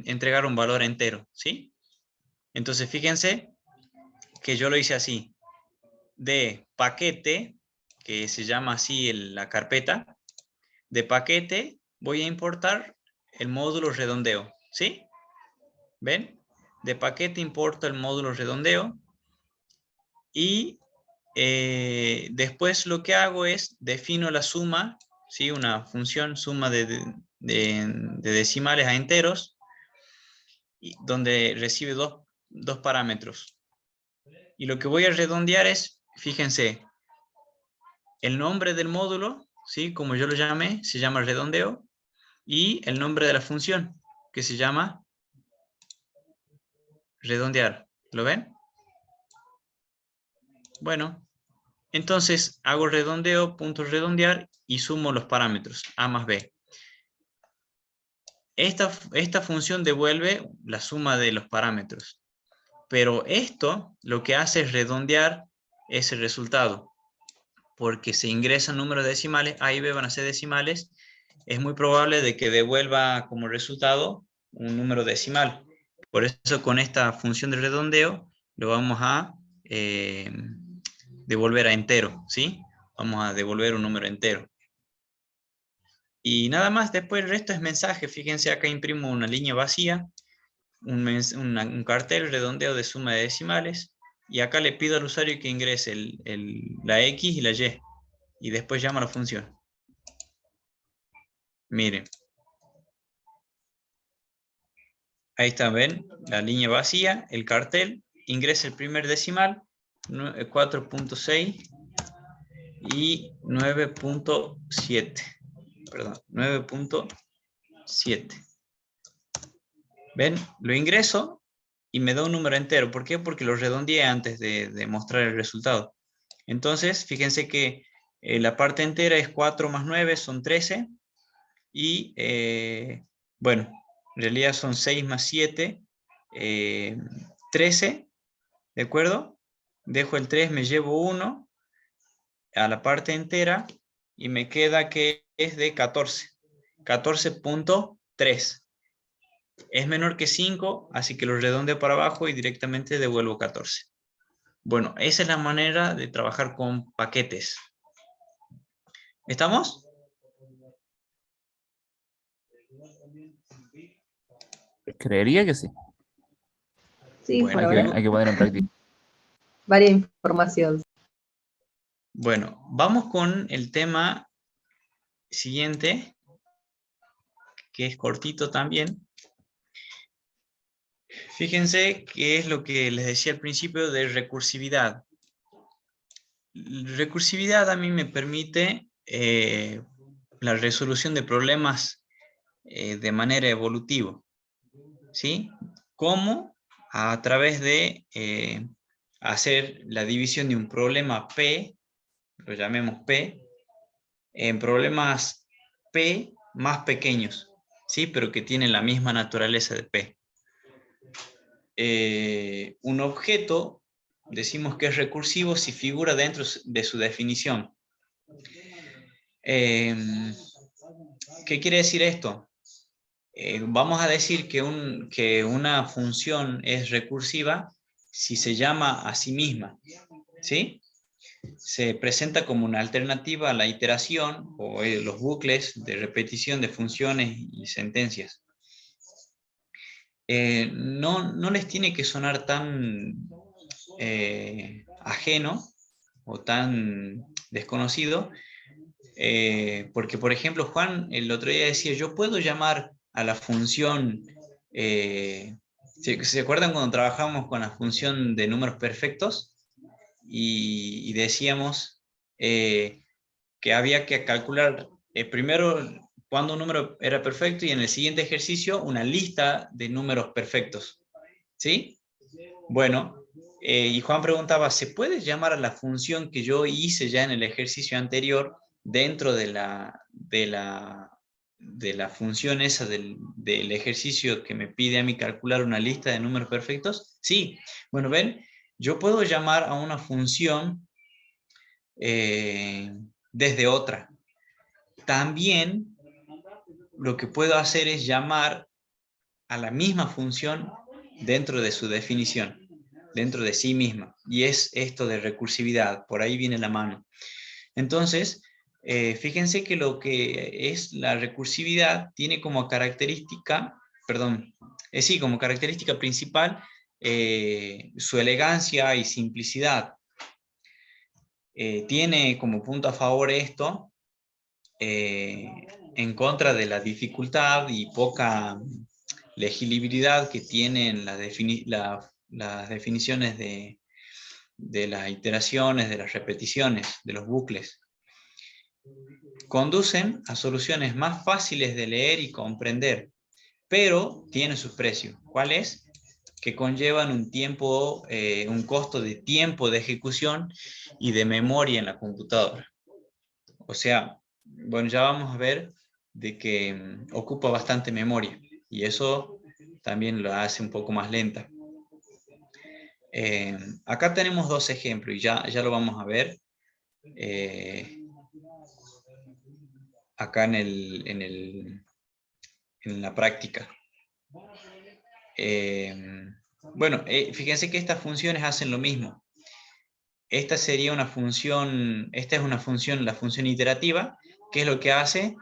Speaker 1: entregar un valor entero, ¿sí? Entonces, fíjense que yo lo hice así. De paquete, que se llama así la carpeta, de paquete voy a importar el módulo redondeo, ¿sí? ¿Ven? De paquete importo el módulo redondeo y después lo que hago es defino la suma, ¿sí? Una función suma de decimales a enteros, donde recibe dos parámetros. Y lo que voy a redondear es, fíjense, el nombre del módulo, ¿sí? Como yo lo llamé, se llama redondeo, y el nombre de la función, que se llama redondear. ¿Lo ven? Bueno, entonces hago redondeo, punto redondear, y sumo los parámetros, a más b. Esta función devuelve la suma de los parámetros, pero esto lo que hace es redondear ese resultado, porque se ingresan números decimales, A y B van a ser decimales, es muy probable de que devuelva como resultado un número decimal. Por eso con esta función de redondeo lo vamos a devolver a entero, ¿sí? Vamos a devolver un número entero. Y nada más, después el resto es mensaje. Fíjense, acá imprimo una línea vacía, un cartel redondeo de suma de decimales, y acá le pido al usuario que ingrese la X y la Y, y después llama a la función. Miren. Ahí está, ven, la línea vacía, el cartel, ingresa el primer decimal, 4.6 y 9.7. Perdón, 9.7. ¿Ven? Lo ingreso y me da un número entero. ¿Por qué? Porque lo redondeé antes de mostrar el resultado. Entonces, fíjense que la parte entera es 4 más 9, son 13. Y, bueno, en realidad son 6 más 7, 13. ¿De acuerdo? Dejo el 3, me llevo 1 a la parte entera y me queda que es de 14. 14.3. Es menor que 5, así que lo redondeo para abajo y directamente devuelvo 14. Bueno, esa es la manera de trabajar con paquetes. ¿Estamos?
Speaker 6: Creería que sí.
Speaker 3: Sí,
Speaker 1: Bueno,
Speaker 3: por ahora
Speaker 6: Hay que poner en práctica.
Speaker 3: varia información.
Speaker 1: Bueno, vamos con el tema siguiente, que es cortito también. Fíjense qué es lo que les decía al principio de recursividad. Recursividad a mí me permite la resolución de problemas de manera evolutiva. ¿Sí? ¿Cómo? A través de hacer la división de un problema P, lo llamemos P, en problemas P más pequeños, ¿sí? Pero que tienen la misma naturaleza de P. Un objeto, decimos que es recursivo si figura dentro de su definición. ¿Qué quiere decir esto? Vamos a decir que una función es recursiva si se llama a sí misma, ¿sí? Se presenta como una alternativa a la iteración o los bucles de repetición de funciones y sentencias. No les tiene que sonar tan ajeno o tan desconocido, porque por ejemplo Juan el otro día decía, yo puedo llamar a la función, ¿se acuerdan cuando trabajamos con la función de números perfectos? Y decíamos que había que calcular primero cuando un número era perfecto y en el siguiente ejercicio una lista de números perfectos. ¿Sí? Bueno, y Juan preguntaba, ¿se puede llamar a la función que yo hice ya en el ejercicio anterior dentro de la función esa del ejercicio que me pide a mí calcular una lista de números perfectos? Sí. Bueno, ven, yo puedo llamar a una función desde otra. También lo que puedo hacer es llamar a la misma función dentro de su definición, dentro de sí misma. Y es esto de recursividad, por ahí viene la mano. Entonces, fíjense que lo que es la recursividad tiene como característica, como característica principal su elegancia y simplicidad. Tiene como punto a favor esto, en contra de la dificultad y poca legibilidad que tienen las definiciones de las iteraciones, de las repeticiones, de los bucles. Conducen a soluciones más fáciles de leer y comprender, pero tienen su precio. ¿Cuál es? Que conllevan un costo de tiempo de ejecución y de memoria en la computadora. O sea, bueno, ya vamos a ver de que ocupa bastante memoria y eso también lo hace un poco más lenta. Acá tenemos dos ejemplos y ya lo vamos a ver acá en la práctica. Bueno, fíjense que estas funciones hacen lo mismo. Esta sería una función, esta es una función, la función iterativa, que es lo que hace.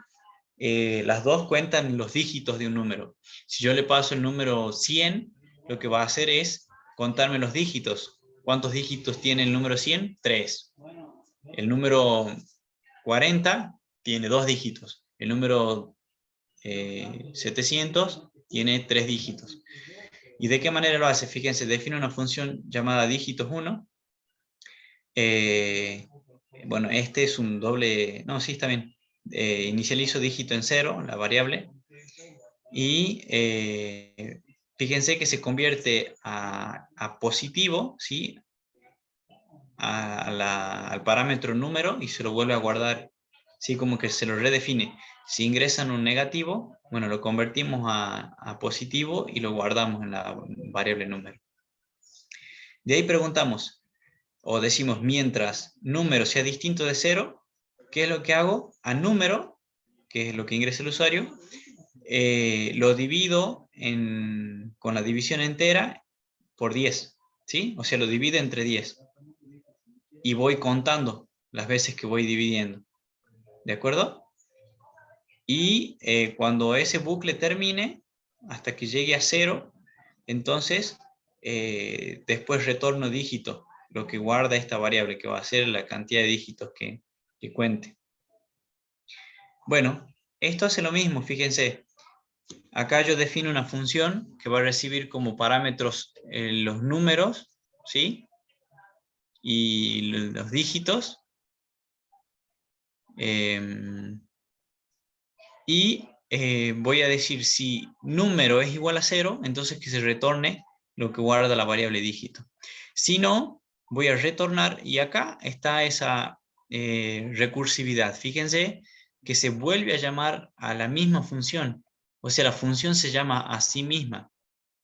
Speaker 1: Las dos cuentan los dígitos de un número. Si yo le paso el número 100, lo que va a hacer es contarme los dígitos. ¿Cuántos dígitos tiene el número 100? 3. El número 40 tiene 2 dígitos. El número 700 tiene 3 dígitos. ¿Y de qué manera lo hace? Fíjense, define una función llamada dígitos1. Bueno, este es un doble... No, sí, está bien. Inicializo dígito en 0, la variable, y fíjense que se convierte a positivo, ¿sí? Al parámetro número y se lo vuelve a guardar, ¿sí? Como que se lo redefine. Si ingresan un negativo, bueno, lo convertimos a positivo y lo guardamos en la variable número. De ahí preguntamos, o decimos, mientras número sea distinto de 0, ¿qué es lo que hago? A número, que es lo que ingresa el usuario, lo divido con la división entera por 10, ¿sí? O sea, lo divido entre 10. Y voy contando las veces que voy dividiendo. ¿De acuerdo? Y cuando ese bucle termine, hasta que llegue a 0, entonces después retorno dígito, lo que guarda esta variable, que va a ser la cantidad de dígitos que cuente. Bueno, esto hace lo mismo, fíjense. Acá yo defino una función que va a recibir como parámetros los números, ¿sí? Y los dígitos. Voy a decir si número es igual a 0, entonces que se retorne lo que guarda la variable dígito. Si no, voy a retornar, y acá está esa recursividad. Fíjense que se vuelve a llamar a la misma función. O sea, la función se llama a sí misma,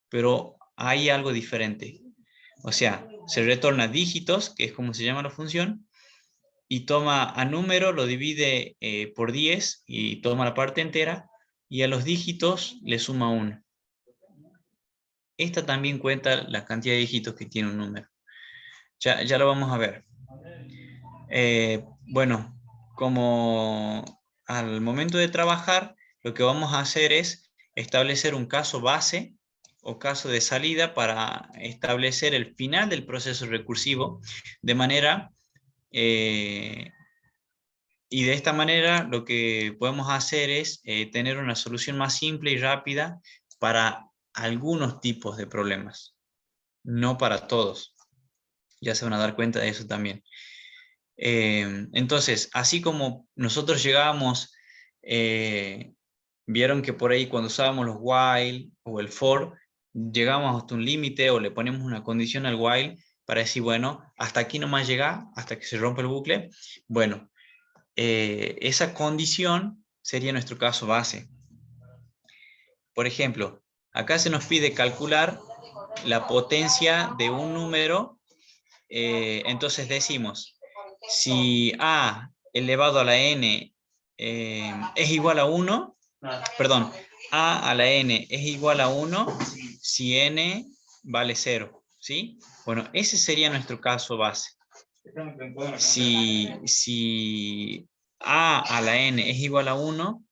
Speaker 1: pero hay algo diferente. O sea, se retorna dígitos, que es como se llama la función, y toma a número, lo divide por 10 y toma la parte entera, y a los dígitos le suma 1. Esta también cuenta la cantidad de dígitos que tiene un número. Ya lo vamos a ver. Bueno, como al momento de trabajar, lo que vamos a hacer es establecer un caso base o caso de salida para establecer el final del proceso recursivo, de manera... y de esta manera lo que podemos hacer es tener una solución más simple y rápida para algunos tipos de problemas, no para todos. Ya se van a dar cuenta de eso también. Entonces, así como nosotros llegábamos Vieron que por ahí cuando usábamos los while o el for, llegamos hasta un límite o le ponemos una condición al while para decir, bueno, hasta aquí nomás llega, hasta que se rompe el bucle. Bueno, esa condición sería nuestro caso base. Por ejemplo, acá se nos pide calcular la potencia de un número, entonces decimos, si a elevado a la n es igual a 1, perdón, a la n es igual a 1 si n vale 0, ¿sí? Bueno, ese sería nuestro caso base. Si a la n es igual a 1,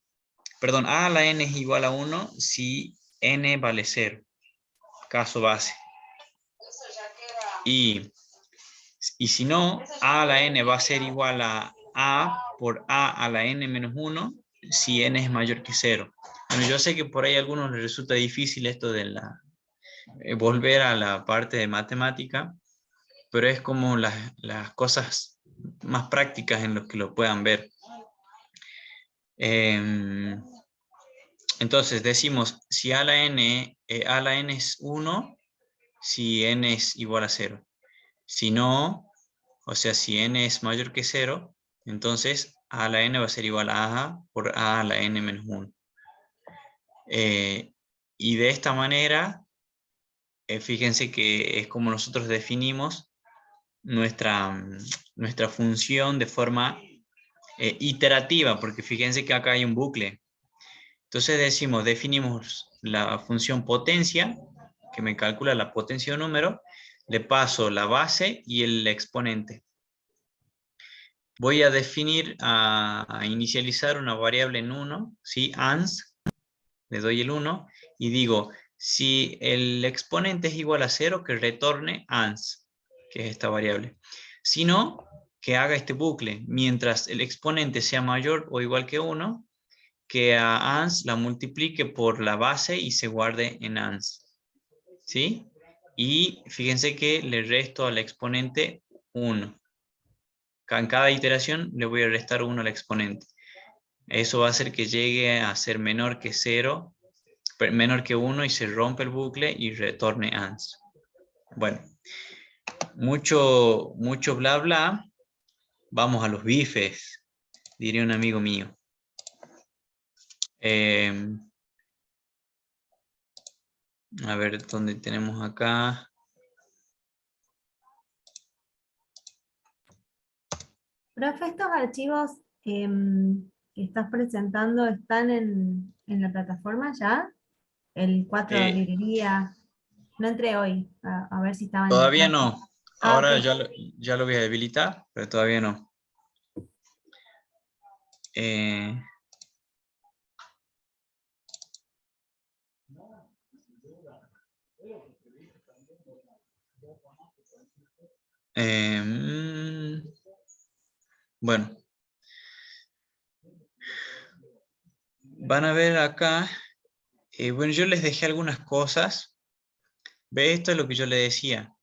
Speaker 1: perdón, a la n es igual a 1 si n vale 0, caso base. Y si no, a a la n va a ser igual a por a la n menos 1 si n es mayor que 0. Bueno, yo sé que por ahí a algunos les resulta difícil esto de volver a la parte de matemática, pero es como las cosas más prácticas en los que lo puedan ver. Entonces decimos, si a la n es 1, si n es igual a 0. Si no, o sea, si n es mayor que 0, entonces a la n va a ser igual a por a la n menos 1. Y de esta manera, fíjense que es como nosotros definimos nuestra función de forma iterativa, porque fíjense que acá hay un bucle. Entonces definimos la función potencia, que me calcula la potencia de un número, le paso la base y el exponente. Voy a definir, a inicializar una variable en 1, ¿sí? Ans, le doy el 1, y digo, si el exponente es igual a 0, que retorne ans, que es esta variable. Si no, que haga este bucle, mientras el exponente sea mayor o igual que 1, que a ans la multiplique por la base y se guarde en ans. ¿Sí? Y fíjense que le resto al exponente 1. En cada iteración le voy a restar 1 al exponente. Eso va a hacer que llegue a ser menor que 0, menor que 1 y se rompe el bucle y retorne ans. Bueno, mucho bla bla. Vamos a los bifes, diría un amigo mío. A ver, ¿dónde tenemos acá?
Speaker 4: Profe, estos archivos que estás presentando están en la plataforma ya. El 4 de librería. No entré hoy, a ver si estaban en la
Speaker 1: Todavía
Speaker 4: clase.
Speaker 1: no.
Speaker 4: Ah,
Speaker 1: Ahora
Speaker 4: ok.
Speaker 1: ya lo voy a habilitar, pero todavía no. Bueno. Van a ver acá, bueno, yo les dejé algunas cosas. Ve, esto es lo que yo le decía.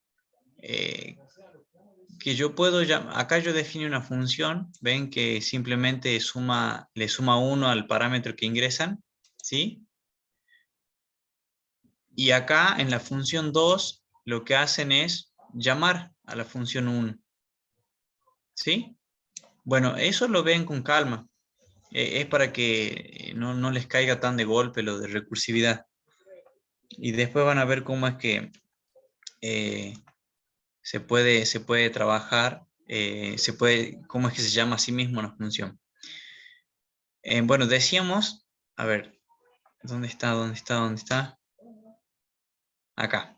Speaker 1: Que yo puedo acá yo defino una función, ven que simplemente le suma 1 al parámetro que ingresan, ¿sí? Y acá en la función 2 lo que hacen es llamar a la función 1, ¿sí? Bueno, eso lo ven con calma. Es para que no les caiga tan de golpe lo de recursividad. Y después van a ver cómo es que se puede trabajar, ¿cómo es que se llama a sí mismo una función? Bueno, decíamos, a ver, ¿dónde está? ¿Dónde está? ¿Dónde está? Acá.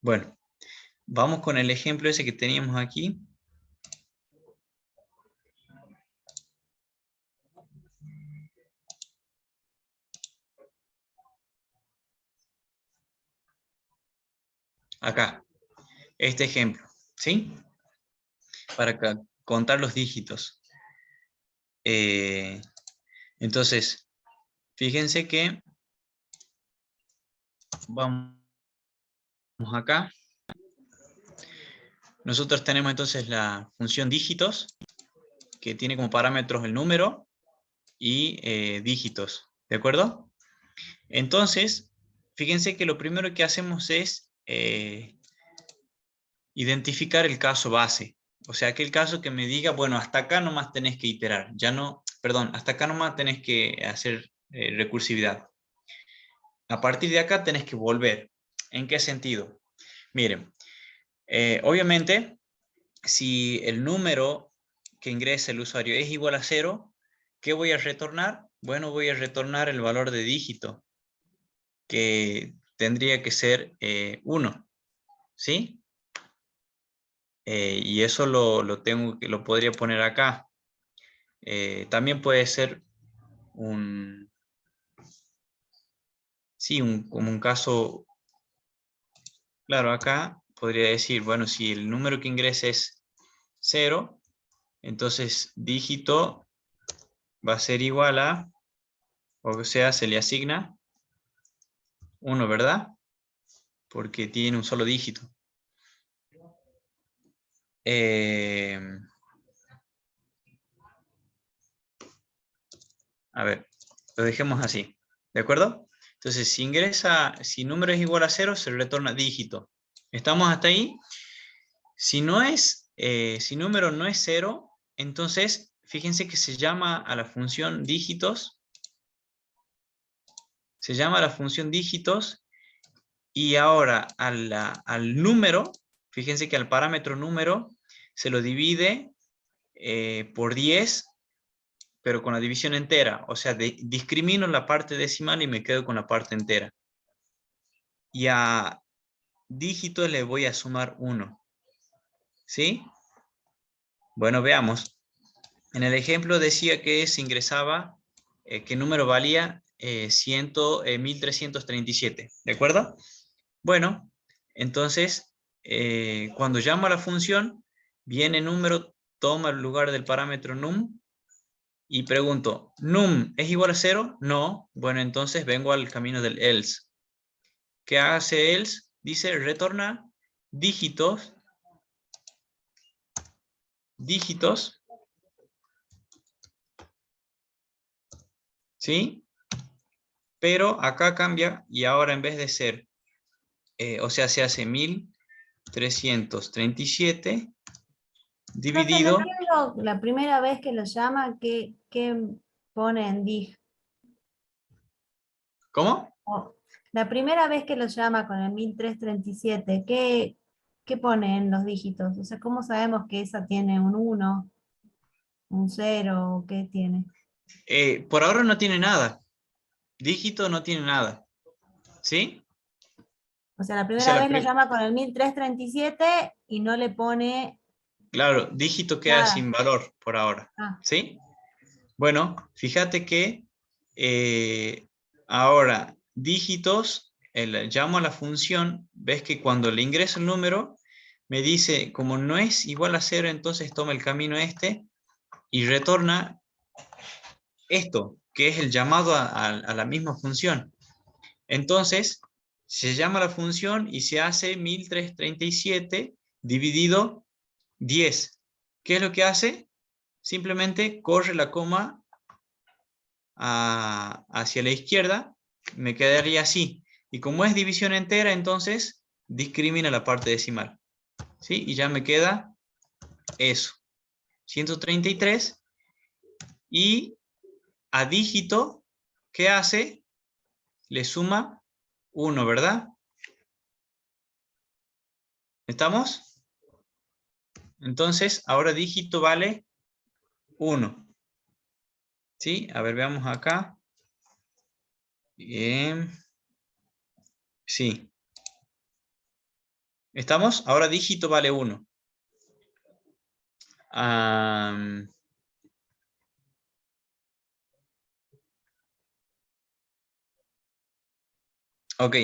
Speaker 1: Bueno, vamos con el ejemplo ese que teníamos aquí. Acá, este ejemplo, ¿sí? Para contar los dígitos. Entonces, fíjense que vamos acá. nosotros tenemos entonces la función dígitos, que tiene como parámetros el número y dígitos, ¿de acuerdo? Entonces, fíjense que lo primero que hacemos es identificar el caso base. O sea, aquel caso que me diga, bueno, hasta acá nomás tenés que iterar, ya no, perdón, hasta acá nomás tenés que hacer recursividad. A partir de acá tenés que volver. ¿En qué sentido? Miren, obviamente, si el número que ingresa el usuario es igual a 0, ¿qué voy a retornar? Bueno, voy a retornar el valor de dígito, que tendría que ser 1, ¿sí? Y eso lo podría poner acá. También puede ser como un caso, claro, acá podría decir, bueno, si el número que ingresa es 0, entonces dígito va a ser igual a, o sea, se le asigna 1, ¿verdad? Porque tiene un solo dígito. A ver, lo dejemos así, ¿de acuerdo? Entonces, si número es igual a 0, se retorna dígito. ¿Estamos hasta ahí? Si número no es 0, entonces, fíjense que se llama a la función dígitos, y ahora al número, fíjense que al parámetro número se lo divide por 10, pero con la división entera. O sea, discrimino la parte decimal y me quedo con la parte entera. Y a dígitos le voy a sumar 1. ¿Sí? Bueno, veamos. En el ejemplo decía que se ingresaba, ¿qué número valía? 1337. ¿De acuerdo? Bueno, entonces, cuando llamo a la función, viene número, toma el lugar del parámetro num, y pregunto, ¿num es igual a 0? No. Bueno, entonces vengo al camino del else. ¿Qué hace else? Dice, retorna dígitos, ¿sí? Pero acá cambia y ahora en vez de ser, o sea, se hace 1337
Speaker 4: Profe, no
Speaker 1: dividido.
Speaker 4: entiendo la primera vez que lo llama, ¿qué pone en dig?
Speaker 1: ¿Cómo?
Speaker 4: La primera vez que lo llama con el 1337, ¿qué pone en los dígitos? O sea, ¿cómo sabemos que esa tiene un 1, un 0, o qué tiene?
Speaker 1: Por ahora no tiene nada. Dígito no tiene nada. ¿Sí?
Speaker 4: O sea, la
Speaker 1: O sea,
Speaker 4: primera vez lo llama con el 1337 y no le pone
Speaker 1: claro, dígito queda
Speaker 4: nada.
Speaker 1: sin valor por ahora.
Speaker 4: Ah,
Speaker 1: ¿Sí? Bueno, fíjate que ahora dígitos, llamo a la función, ves que cuando le ingreso el número, me dice, como no es igual a 0, entonces toma el camino este y retorna esto, que es el llamado a la misma función. Entonces, se llama la función y se hace 1337 dividido 10. ¿Qué es lo que hace? Simplemente corre la coma hacia la izquierda, me quedaría así. Y como es división entera, entonces discrimina la parte decimal. ¿Sí? Y ya me queda eso. 133. Y a dígito, ¿qué hace? Le suma 1, ¿verdad? ¿Estamos? Entonces, ahora dígito vale 1. ¿Sí? A ver, veamos acá. Bien. Sí. ¿Estamos? Ahora dígito vale 1. Ok.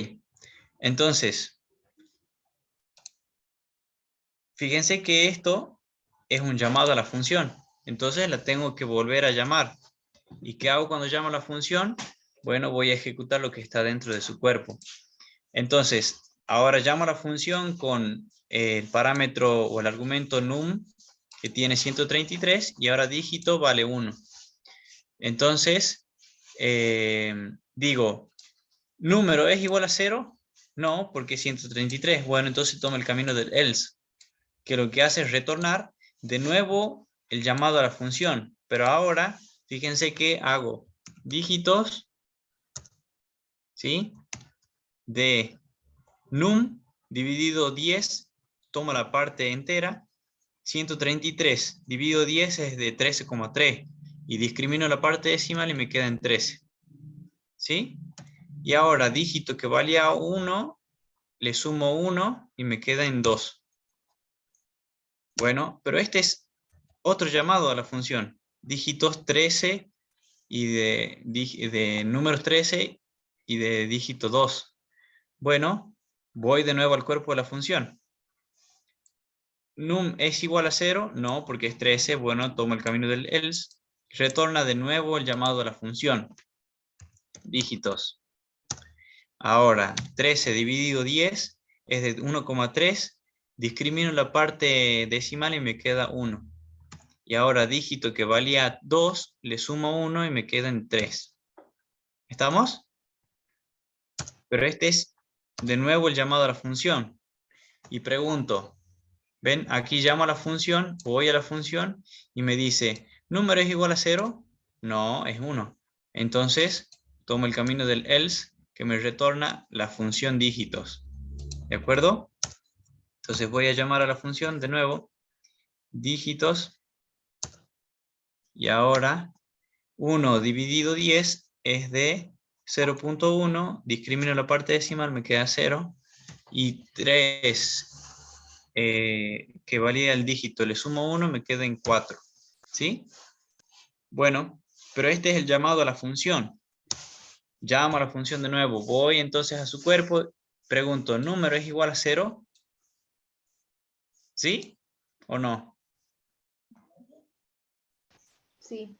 Speaker 1: Entonces, fíjense que esto es un llamado a la función. Entonces la tengo que volver a llamar. ¿Y qué hago cuando llamo a la función? Bueno, voy a ejecutar lo que está dentro de su cuerpo. Entonces, ahora llamo a la función con el parámetro o el argumento num que tiene 133 y ahora dígito vale 1. Entonces, digo, ¿número es igual a 0? No, porque es 133. Bueno, entonces toma el camino del else, que lo que hace es retornar de nuevo el llamado a la función. Pero ahora, fíjense que hago dígitos, ¿sí? De num dividido 10, tomo la parte entera, 133 dividido 10 es de 13,3 y discrimino la parte decimal y me queda en 13. ¿Sí? Y ahora dígito que valía 1, le sumo 1 y me queda en 2. Bueno, pero este es otro llamado a la función. Dígitos 13 y de números 13 y de dígito 2. Bueno, voy de nuevo al cuerpo de la función. Num es igual a 0, no, porque es 13. Bueno, tomo el camino del else. Retorna de nuevo el llamado a la función. Dígitos. Ahora, 13 dividido 10 es de 1,3. Discrimino la parte decimal y me queda 1. Y ahora dígito que valía 2, le sumo 1 y me queda en 3. ¿Estamos? Pero este es de nuevo el llamado a la función. Y pregunto, ¿ven? Aquí llamo a la función, voy a la función y me dice, ¿número es igual a 0? No, es 1. Entonces, tomo el camino del else que me retorna la función dígitos. ¿De acuerdo? Entonces voy a llamar a la función de nuevo, dígitos, y ahora 1 dividido 10 es de 0,1, discrimino la parte decimal, me queda 0, y 3, que valía el dígito, le sumo 1, me queda en 4. ¿Sí? Bueno, pero este es el llamado a la función. Llamo a la función de nuevo, voy entonces a su cuerpo, pregunto, ¿número es igual a 0? ¿Sí o no?
Speaker 3: Sí.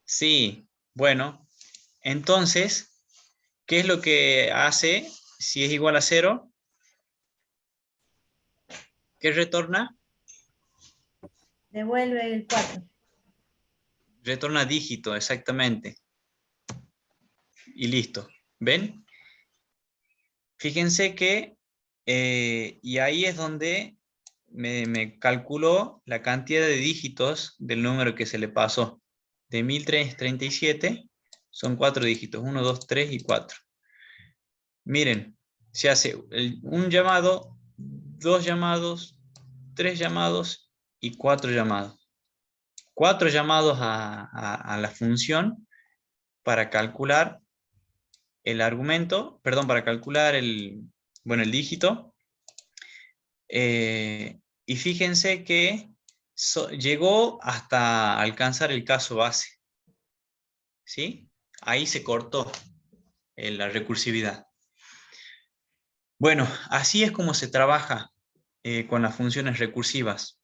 Speaker 1: Sí. Bueno, entonces, ¿qué es lo que hace si es igual a 0? ¿Qué retorna?
Speaker 4: Devuelve el 4.
Speaker 1: Retorna dígito, exactamente. Y listo. ¿Ven? Fíjense que, y ahí es donde me calculó la cantidad de dígitos del número que se le pasó. De 1037 son 4 dígitos, 1, 2, 3 y 4. Miren, se hace un llamado, 2 llamados, 3 llamados y 4 llamados. 4 llamados a la función para calcular el argumento, perdón, para calcular el dígito. Y fíjense que llegó hasta alcanzar el caso base. ¿Sí? Ahí se cortó la recursividad. Bueno, así es como se trabaja con las funciones recursivas.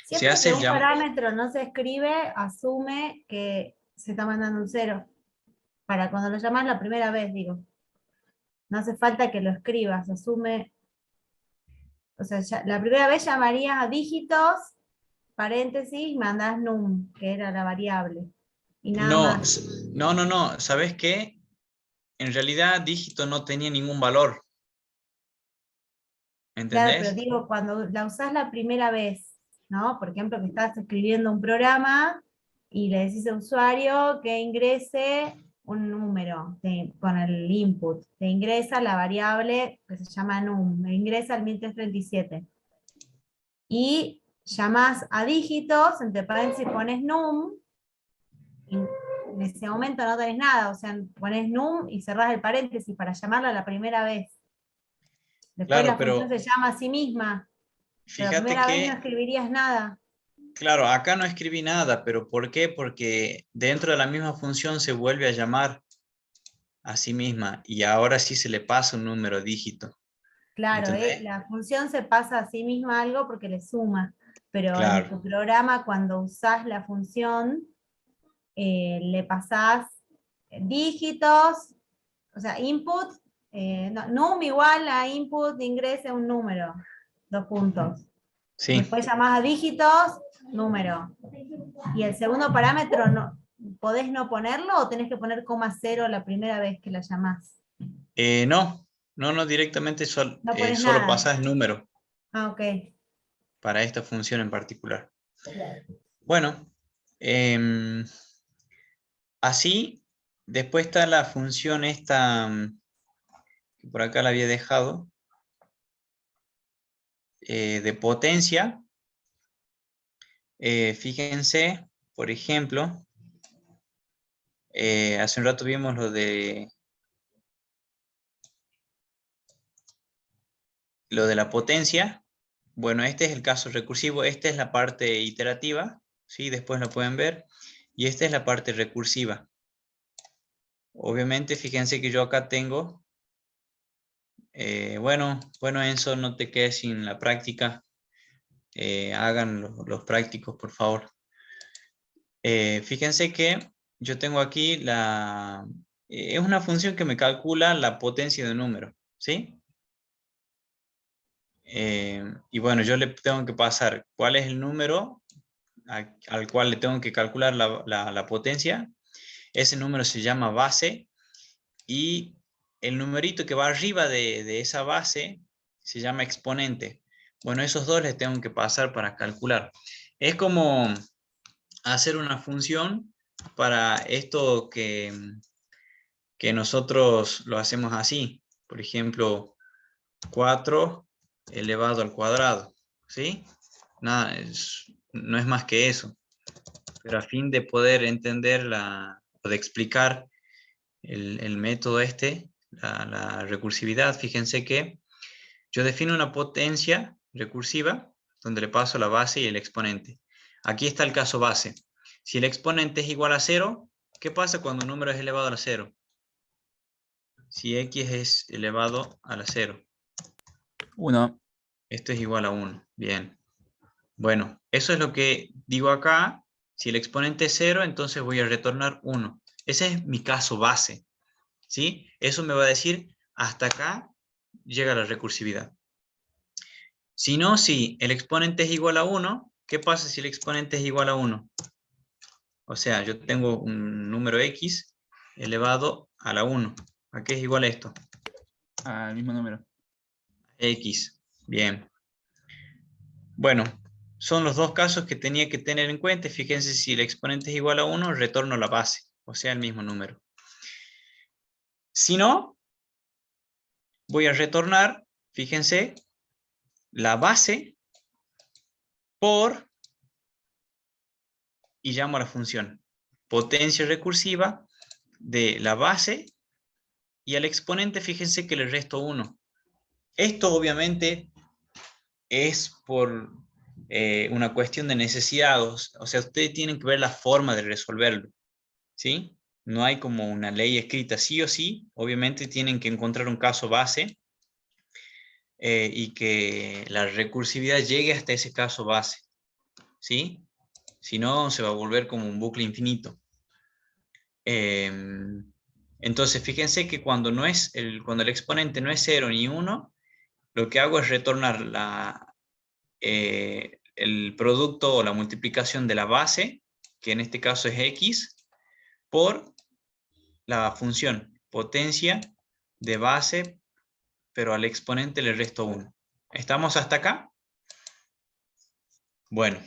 Speaker 1: Se
Speaker 4: Siempre
Speaker 1: hace
Speaker 4: que
Speaker 1: el
Speaker 4: un parámetro no se escribe, asume que se está mandando un 0. Para cuando lo llamas la primera vez, digo. No hace falta que lo escribas, asume. O sea, la primera vez llamarías a dígitos, paréntesis, mandás num, que era la variable. Y nada
Speaker 1: No,
Speaker 4: más.
Speaker 1: no. ¿Sabes qué? En realidad dígito no tenía ningún valor.
Speaker 4: Claro, pero
Speaker 1: ¿Entendés?
Speaker 4: digo, cuando la usás la primera vez, ¿no? Por ejemplo, que estás escribiendo un programa y le decís al usuario que ingrese un número con el input, te ingresa la variable que se llama num, me ingresa el 1337. Y llamás a dígitos, entre paréntesis pones num, y en ese momento no tenés nada, o sea, pones num y cerrás el paréntesis para llamarla la primera vez. Después
Speaker 1: Claro,
Speaker 4: la función
Speaker 1: pero
Speaker 4: se llama a sí misma. Pero la
Speaker 1: fíjate
Speaker 4: primera vez no
Speaker 1: que,
Speaker 4: escribirías nada.
Speaker 1: claro, acá no escribí nada, pero ¿por qué? Porque dentro de la misma función se vuelve a llamar a sí misma y ahora sí se le pasa un número dígito.
Speaker 4: Claro,
Speaker 1: ¿Entendés?
Speaker 4: la función se pasa a sí misma algo porque le suma, pero en
Speaker 1: Claro,
Speaker 4: tu programa cuando usás la función le pasás dígitos, o sea, input, num igual a input ingrese un número. 2 puntos.
Speaker 1: Sí.
Speaker 4: Después llamás a dígitos, número. Y el segundo parámetro, no, ¿podés no ponerlo o tenés que poner coma 0 la primera vez que la llamás?
Speaker 1: No, directamente
Speaker 4: No pones
Speaker 1: solo
Speaker 4: nada.
Speaker 1: pasas el número
Speaker 4: Ah, ok.
Speaker 1: para esta función en particular. Bueno, así, después está la función esta, que por acá la había dejado, de potencia. Fíjense, por ejemplo, hace un rato vimos lo de la potencia. Bueno, este es el caso recursivo, esta es la parte iterativa, ¿sí? Después lo pueden ver, y esta es la parte recursiva. Obviamente, fíjense que yo acá tengo, bueno, Enzo, no te quedes sin la práctica, hagan los prácticos, por favor. Fíjense que yo tengo aquí es una función que me calcula la potencia de un número, ¿sí? Y bueno, yo le tengo que pasar cuál es el número al cual le tengo que calcular la potencia. Ese número se llama base y el numerito que va arriba de esa base se llama exponente. Bueno, esos dos les tengo que pasar para calcular. Es como hacer una función para esto que nosotros lo hacemos así. Por ejemplo, 4 elevado al cuadrado, ¿sí? Nada, no es más que eso. Pero a fin de poder entender o de explicar el método la recursividad, fíjense que yo defino una potencia recursiva donde le paso la base y el exponente. Aquí está el caso base. Si el exponente es igual a 0, ¿qué pasa cuando un número es elevado a la 0? Si x es elevado a la 0.
Speaker 6: 1.
Speaker 1: Esto es igual a 1. Bien. Bueno, eso es lo que digo acá. Si el exponente es 0, entonces voy a retornar 1. Ese es mi caso base, ¿sí? Eso me va a decir, hasta acá llega la recursividad. Si no, si el exponente es igual a 1, ¿qué pasa si el exponente es igual a 1? O sea, yo tengo un número x elevado a la 1. ¿A qué es igual esto?
Speaker 6: Al mismo número.
Speaker 1: X. Bien. Bueno, son los dos casos que tenía que tener en cuenta. Fíjense, si el exponente es igual a 1, retorno la base, o sea, el mismo número. Si no, voy a retornar, fíjense, la base por, y llamo a la función potencia recursiva de la base, y al exponente, fíjense que le resto 1. Esto obviamente es por una cuestión de necesidad, o sea, ustedes tienen que ver la forma de resolverlo, ¿sí? No hay como una ley escrita, sí o sí, obviamente tienen que encontrar un caso base y que la recursividad llegue hasta ese caso base, ¿sí? Si no, se va a volver como un bucle infinito. Entonces, fíjense que cuando el exponente no es 0 ni 1, lo que hago es retornar el producto o la multiplicación de la base, que en este caso es x, por la función potencia de base, pero al exponente le resto 1. ¿Estamos hasta acá? Bueno.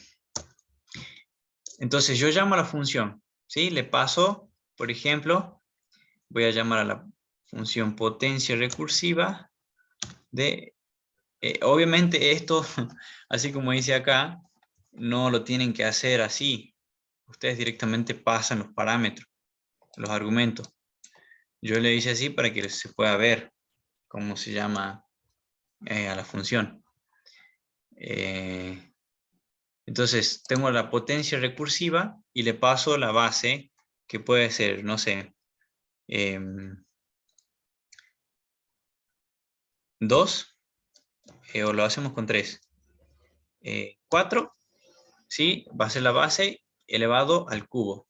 Speaker 1: Entonces yo llamo a la función, ¿sí? Le paso, por ejemplo, voy a llamar a la función potencia recursiva de... obviamente esto, así como dice acá, no lo tienen que hacer así. Ustedes directamente pasan los parámetros, los argumentos. Yo le hice así para que se pueda ver cómo se llama a la función. Entonces tengo la potencia recursiva y le paso la base, que puede ser, no sé, 2, o lo hacemos con 3. 4, ¿sí? Va a ser la base elevado al cubo.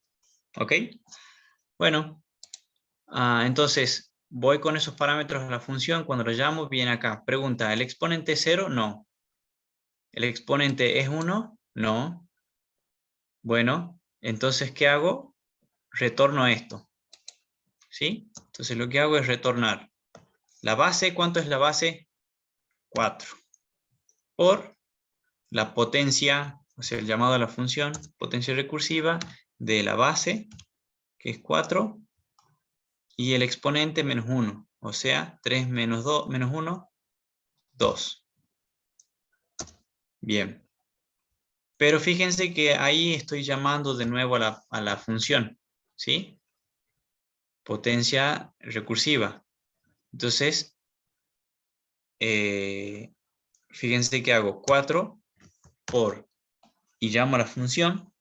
Speaker 1: ¿Ok? Bueno, entonces voy con esos parámetros a la función. Cuando lo llamo, viene acá. Pregunta, ¿el exponente es 0? No. ¿El exponente es 1? No. Bueno, entonces, ¿qué hago? Retorno esto. ¿Sí? Entonces lo que hago es retornar. La base, ¿cuánto es la base? 4. Por la potencia, o sea, el llamado a la función, potencia recursiva de la base, que es 4, y el exponente menos 1, o sea, 3 menos 2, menos 1, 2. Bien. Pero fíjense que ahí estoy llamando de nuevo a la función, ¿sí? Potencia recursiva. Entonces, fíjense que hago 4 por, y llamo a la función.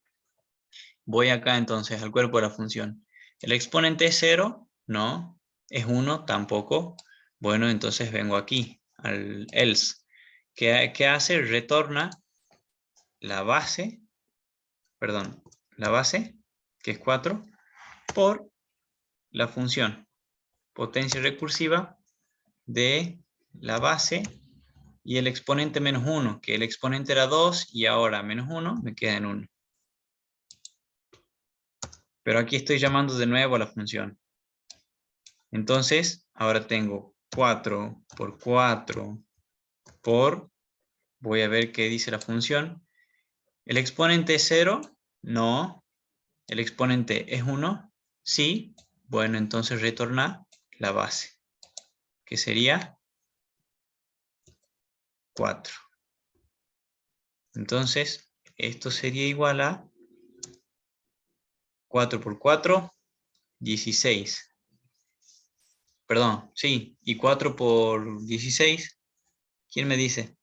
Speaker 1: Voy acá entonces al cuerpo de la función. ¿El exponente es 0? No. ¿Es 1? Tampoco. Bueno, entonces vengo aquí, al else. ¿Qué hace? Retorna la base, perdón, la base, que es 4, por la función potencia recursiva de la base y el exponente menos 1, que el exponente era 2 y ahora menos 1 me queda en 1. Pero aquí estoy llamando de nuevo a la función. Entonces, ahora tengo 4 por 4 por, voy a ver qué dice la función. ¿El exponente es 0? No. ¿El exponente es 1? Sí. Bueno, entonces retorna la base, que sería 4. Entonces, esto sería igual a 4 por 4, 16. Perdón, sí, y 4 por 16, ¿quién me dice?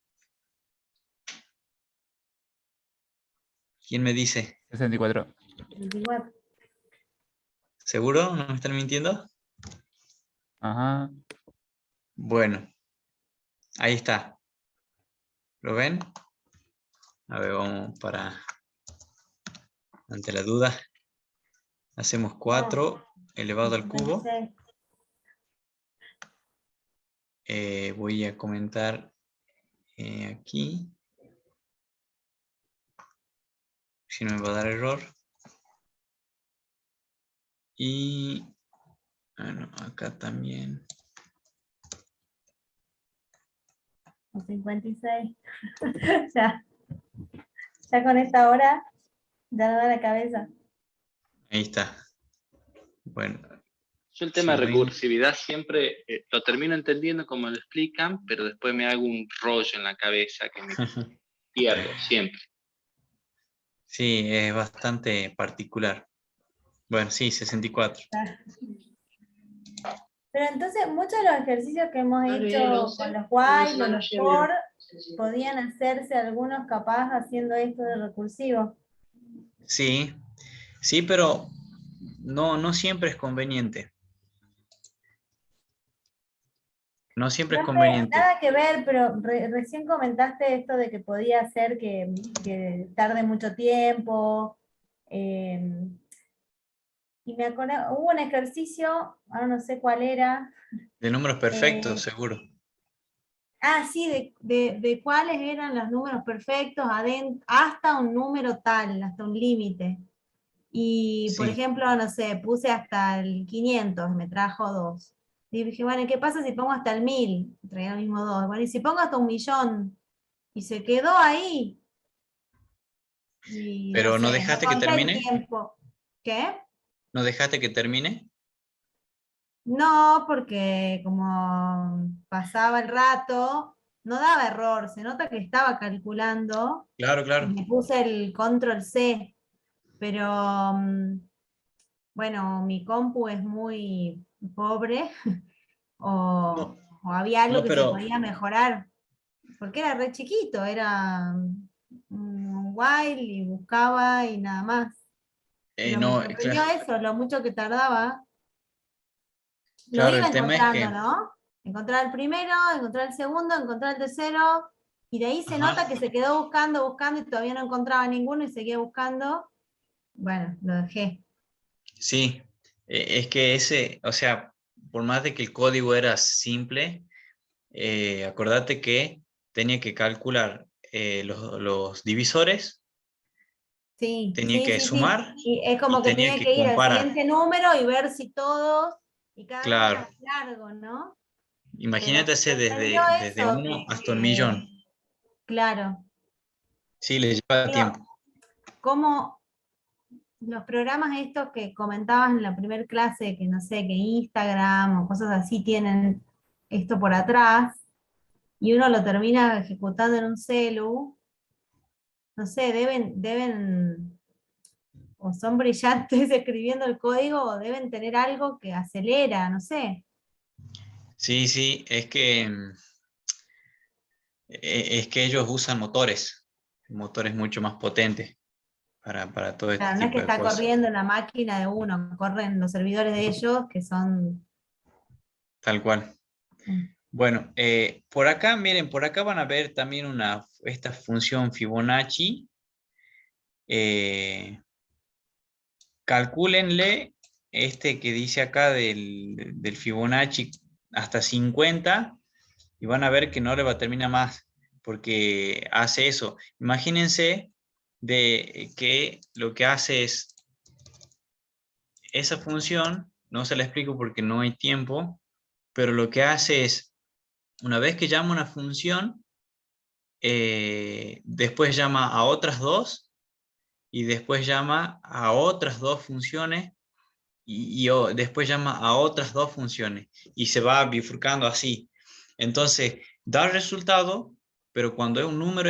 Speaker 1: ¿Quién me dice?
Speaker 6: 64.
Speaker 4: 24.
Speaker 1: ¿Seguro? ¿No me están mintiendo?
Speaker 6: Ajá.
Speaker 1: Bueno, ahí está. ¿Lo ven? A ver, vamos para... Ante la duda. Hacemos 4 elevado al cubo.
Speaker 4: 56.
Speaker 1: Voy a comentar aquí. Si no me va a dar error. Y... bueno, acá también.
Speaker 4: O 56. ya. Ya con esta hora, ya me da la cabeza.
Speaker 1: Ahí está. Bueno.
Speaker 5: Yo el tema
Speaker 1: Sí,
Speaker 5: de
Speaker 1: bueno.
Speaker 5: recursividad siempre lo termino entendiendo como lo explican, pero después me hago un rollo en la cabeza que me pierdo siempre.
Speaker 1: Sí, es bastante particular. Bueno, sí, 64.
Speaker 4: Pero entonces, muchos de los ejercicios que hemos hecho con los while o los for, podían hacerse algunos capaz haciendo esto de recursivo.
Speaker 1: Sí, sí, pero no siempre es conveniente. No siempre es
Speaker 4: Profe,
Speaker 1: conveniente.
Speaker 4: nada que ver, pero recién comentaste esto de que podía ser que tarde mucho tiempo. Y me acordé, hubo un ejercicio, ahora no sé cuál era.
Speaker 1: De números perfectos,
Speaker 4: eh,
Speaker 1: seguro.
Speaker 4: sí, de cuáles eran los números perfectos hasta un número tal, hasta un límite. Y, por
Speaker 1: Sí,
Speaker 4: ejemplo, no sé, puse hasta el 500, me trajo 2. Y dije, bueno, ¿qué pasa si pongo hasta el 1000? Traía el mismo 2. Bueno, y si pongo hasta 1.000.000, y se quedó ahí. Y no
Speaker 1: pero ¿no
Speaker 4: sé, no
Speaker 1: dejaste que
Speaker 4: conté el
Speaker 1: termine?
Speaker 4: tiempo. ¿Qué?
Speaker 1: ¿No dejaste que termine?
Speaker 4: No, porque como pasaba el rato, no daba error, se nota que estaba calculando
Speaker 1: Claro,
Speaker 4: y
Speaker 1: claro.
Speaker 4: le puse el control C, pero bueno, mi compu es muy pobre o,
Speaker 1: No,
Speaker 4: o había algo
Speaker 1: no,
Speaker 4: que se
Speaker 1: pero
Speaker 4: podía mejorar, porque era re chiquito, era un while y buscaba y nada más. Pero me
Speaker 1: no,
Speaker 4: sorprendió eso, lo mucho que tardaba. Lo
Speaker 1: claro,
Speaker 4: iba
Speaker 1: el tema es
Speaker 4: encontrando,
Speaker 1: que,
Speaker 4: ¿no? Encontrar el primero, encontrar el segundo, encontrar el tercero, y de ahí se
Speaker 1: ajá,
Speaker 4: nota que se quedó buscando, buscando, y todavía no encontraba ninguno y seguía buscando. Bueno, lo dejé.
Speaker 1: sí, es que ese, o sea, por más de que el código era simple, acordate que tenía que calcular los divisores,
Speaker 4: Sí,
Speaker 1: tenía
Speaker 4: sí,
Speaker 1: que
Speaker 4: sí, sí.
Speaker 1: sumar
Speaker 4: Y es como
Speaker 1: y
Speaker 4: que
Speaker 1: tenía
Speaker 4: tiene
Speaker 1: que
Speaker 4: que ir al
Speaker 1: comparar.
Speaker 4: siguiente número y ver si todos, y cada vez es
Speaker 1: Claro,
Speaker 4: más largo, ¿no? Pero
Speaker 1: imagínate hacer
Speaker 4: entendió
Speaker 1: desde
Speaker 4: eso,
Speaker 1: 1 hasta 1.000.000.
Speaker 4: claro,
Speaker 1: Sí, le lleva
Speaker 4: digo,
Speaker 1: tiempo.
Speaker 4: como los programas estos que comentabas en la primera clase, que no sé, que Instagram o cosas así tienen esto por atrás, y uno lo termina ejecutando en un celu, no sé, o son brillantes escribiendo el código, o deben tener algo que acelera, no sé.
Speaker 1: Sí, sí, es que ellos usan motores mucho más potentes para todo este
Speaker 4: Claro, no es que
Speaker 1: tipo de
Speaker 4: está
Speaker 1: cosas.
Speaker 4: corriendo en la máquina de uno, corren los servidores de ellos, que son...
Speaker 1: Tal cual. Bueno, por acá, miren, por acá van a ver también esta función Fibonacci. Calcúlenle este que dice acá del Fibonacci hasta 50 y van a ver que no le va a terminar más porque hace eso. Imagínense de que lo que hace es esa función, no se la explico porque no hay tiempo, pero lo que hace es, una vez que llama una función, después llama a otras dos y después llama a otras dos funciones y después llama a otras dos funciones y se va bifurcando así. Entonces, da el resultado, pero cuando un número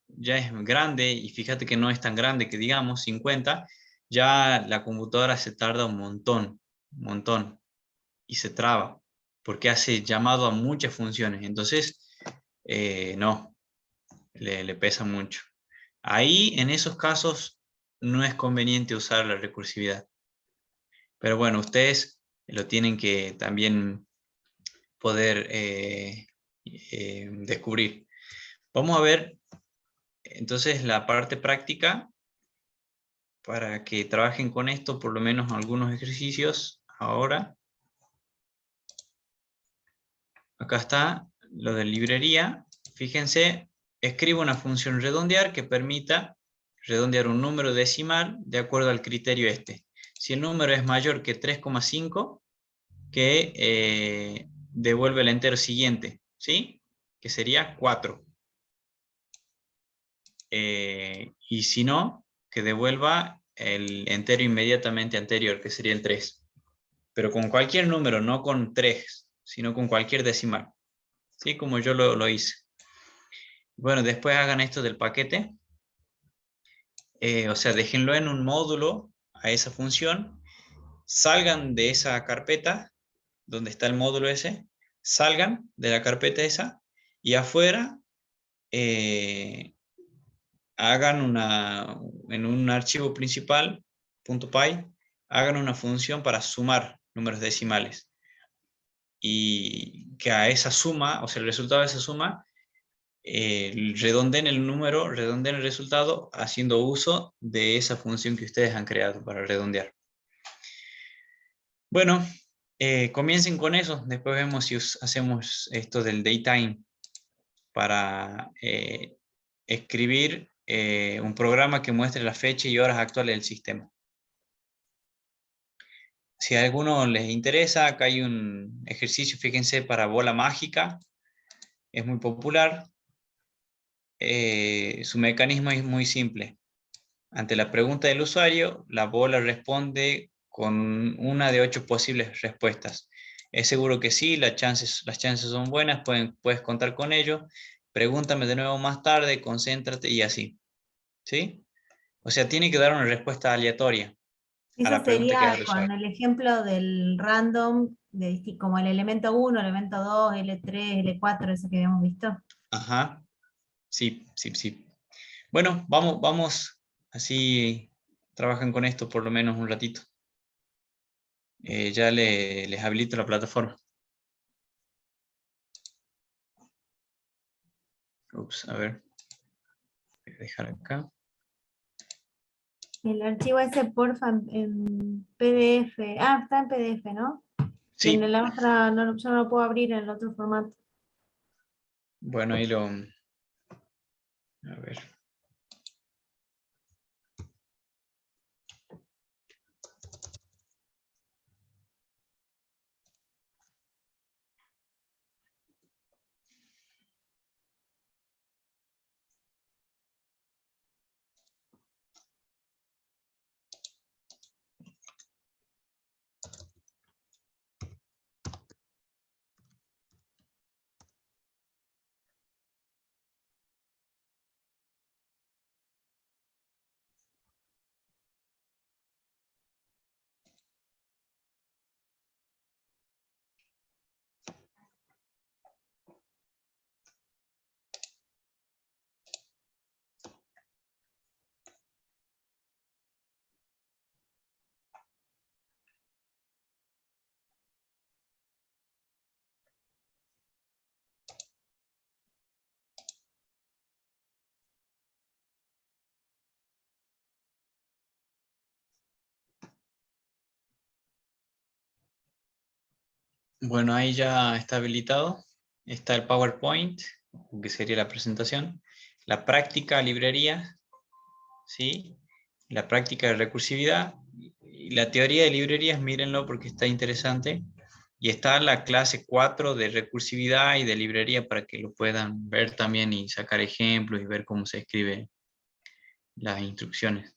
Speaker 1: ya es grande, y fíjate que no es tan grande que digamos 50, ya la computadora se tarda un montón, y se traba, porque hace llamado a muchas funciones. Entonces, no, le pesa mucho. Ahí, en esos casos, no es conveniente usar la recursividad. Pero bueno, ustedes lo tienen que también poder descubrir. Vamos a ver entonces la parte práctica para que trabajen con esto, por lo menos algunos ejercicios. Ahora, acá está lo de librería. Fíjense, escribo una función redondear que permita redondear un número decimal de acuerdo al criterio este. Si el número es mayor que 3,5, que devuelve el entero siguiente, ¿sí? Que sería 4. Y si no, que devuelva el entero inmediatamente anterior, que sería el 3. Pero con cualquier número, no con 3, sino con cualquier decimal, ¿sí? Como yo lo hice. Bueno, después hagan esto del paquete. O sea, déjenlo en un módulo a esa función, salgan de esa carpeta donde está el módulo ese, salgan de la carpeta esa y afuera hagan en un archivo principal, .py, hagan una función para sumar números decimales y que a esa suma, o sea, el resultado de esa suma, redondeen el número, redondeen el resultado haciendo uso de esa función que ustedes han creado para redondear. Bueno, comiencen con eso, después vemos si hacemos esto del daytime para escribir un programa que muestre la fecha y horas actuales del sistema. Si a alguno les interesa, acá hay un ejercicio, fíjense, para bola mágica, es muy popular. Su mecanismo es muy simple. Ante la pregunta del usuario, la bola responde con una de 8 posibles respuestas. Es seguro que sí, las chances son buenas, puedes contar con ello. Pregúntame de nuevo más tarde, concéntrate y así. ¿Sí? O sea, tiene que dar una respuesta aleatoria a
Speaker 4: Eso
Speaker 1: la pregunta que
Speaker 4: sería
Speaker 1: hace el
Speaker 4: con
Speaker 1: usuario.
Speaker 4: el ejemplo del random, como el elemento 1, elemento 2, L3, L4, eso que habíamos visto.
Speaker 1: Ajá, sí, sí, sí. Bueno, vamos, así trabajan con esto por lo menos un ratito. Ya les habilito la plataforma. Ups, a ver. Voy a dejar acá.
Speaker 4: El archivo ese, porfa, en PDF. Ah, está en PDF, ¿no? Y en
Speaker 1: Sí,
Speaker 4: la otra, yo no lo puedo abrir en el otro formato.
Speaker 1: bueno, ahí A ver. Bueno, ahí ya está habilitado. Está el PowerPoint, que sería la presentación. La práctica librería, ¿sí? La práctica de recursividad. Y la teoría de librerías, mírenlo porque está interesante. Y está la clase 4 de recursividad y de librería para que lo puedan ver también y sacar ejemplos y ver cómo se escribe las instrucciones.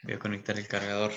Speaker 1: Voy a conectar el cargador.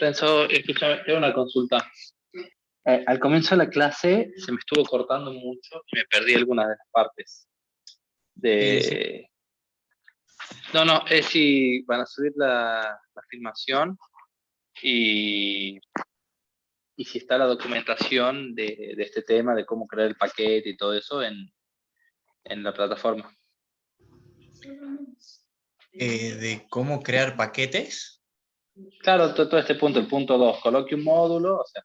Speaker 5: Renzo, escúchame, tengo una consulta. Al comienzo de la clase se me estuvo cortando mucho y me perdí algunas de las partes.
Speaker 1: ¿Qué dice?
Speaker 5: No, es si van a subir la filmación y, y si está la documentación de este tema, de cómo crear el paquete y todo eso en la plataforma.
Speaker 1: De cómo crear paquetes.
Speaker 5: Claro, todo este punto, el punto 2, coloque un módulo, o sea,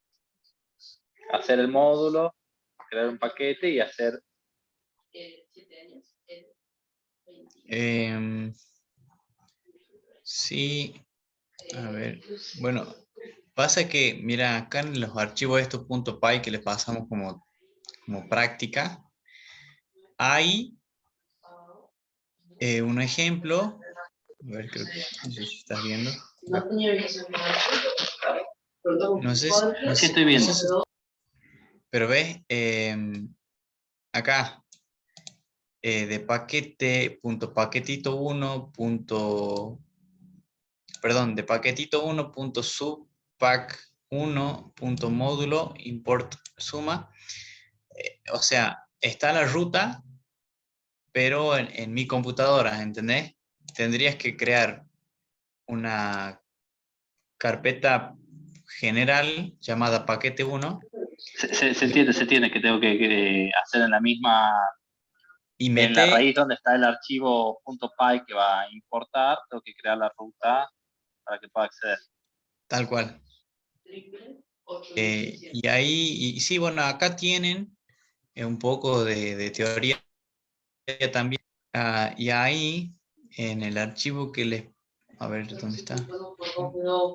Speaker 5: hacer el módulo, crear un paquete y hacer...
Speaker 1: Sí, a ver. Bueno, pasa que, mira, acá en los archivos estos .py que les pasamos como práctica, hay un ejemplo. A ver, creo que no sé si estás viendo. Acá. No sé,
Speaker 5: Sí, estoy viendo.
Speaker 1: pero ves, acá, de paquete, punto paquetito 1, perdón, de paquetito 1, punto subpack 1, punto módulo, import suma. O sea, está la ruta, pero en mi computadora, ¿entendés? Tendrías que crear una carpeta general llamada paquete 1
Speaker 5: Se entiende que tengo que hacer en la misma,
Speaker 1: y
Speaker 5: en la
Speaker 1: mete
Speaker 5: raíz donde está el archivo .py que va a importar, tengo que crear la ruta para que pueda acceder.
Speaker 1: tal cual. Y ahí, y sí, bueno, acá tienen un poco de teoría también. Y ahí, en el archivo que les... A ver, ¿dónde está? No, acá no.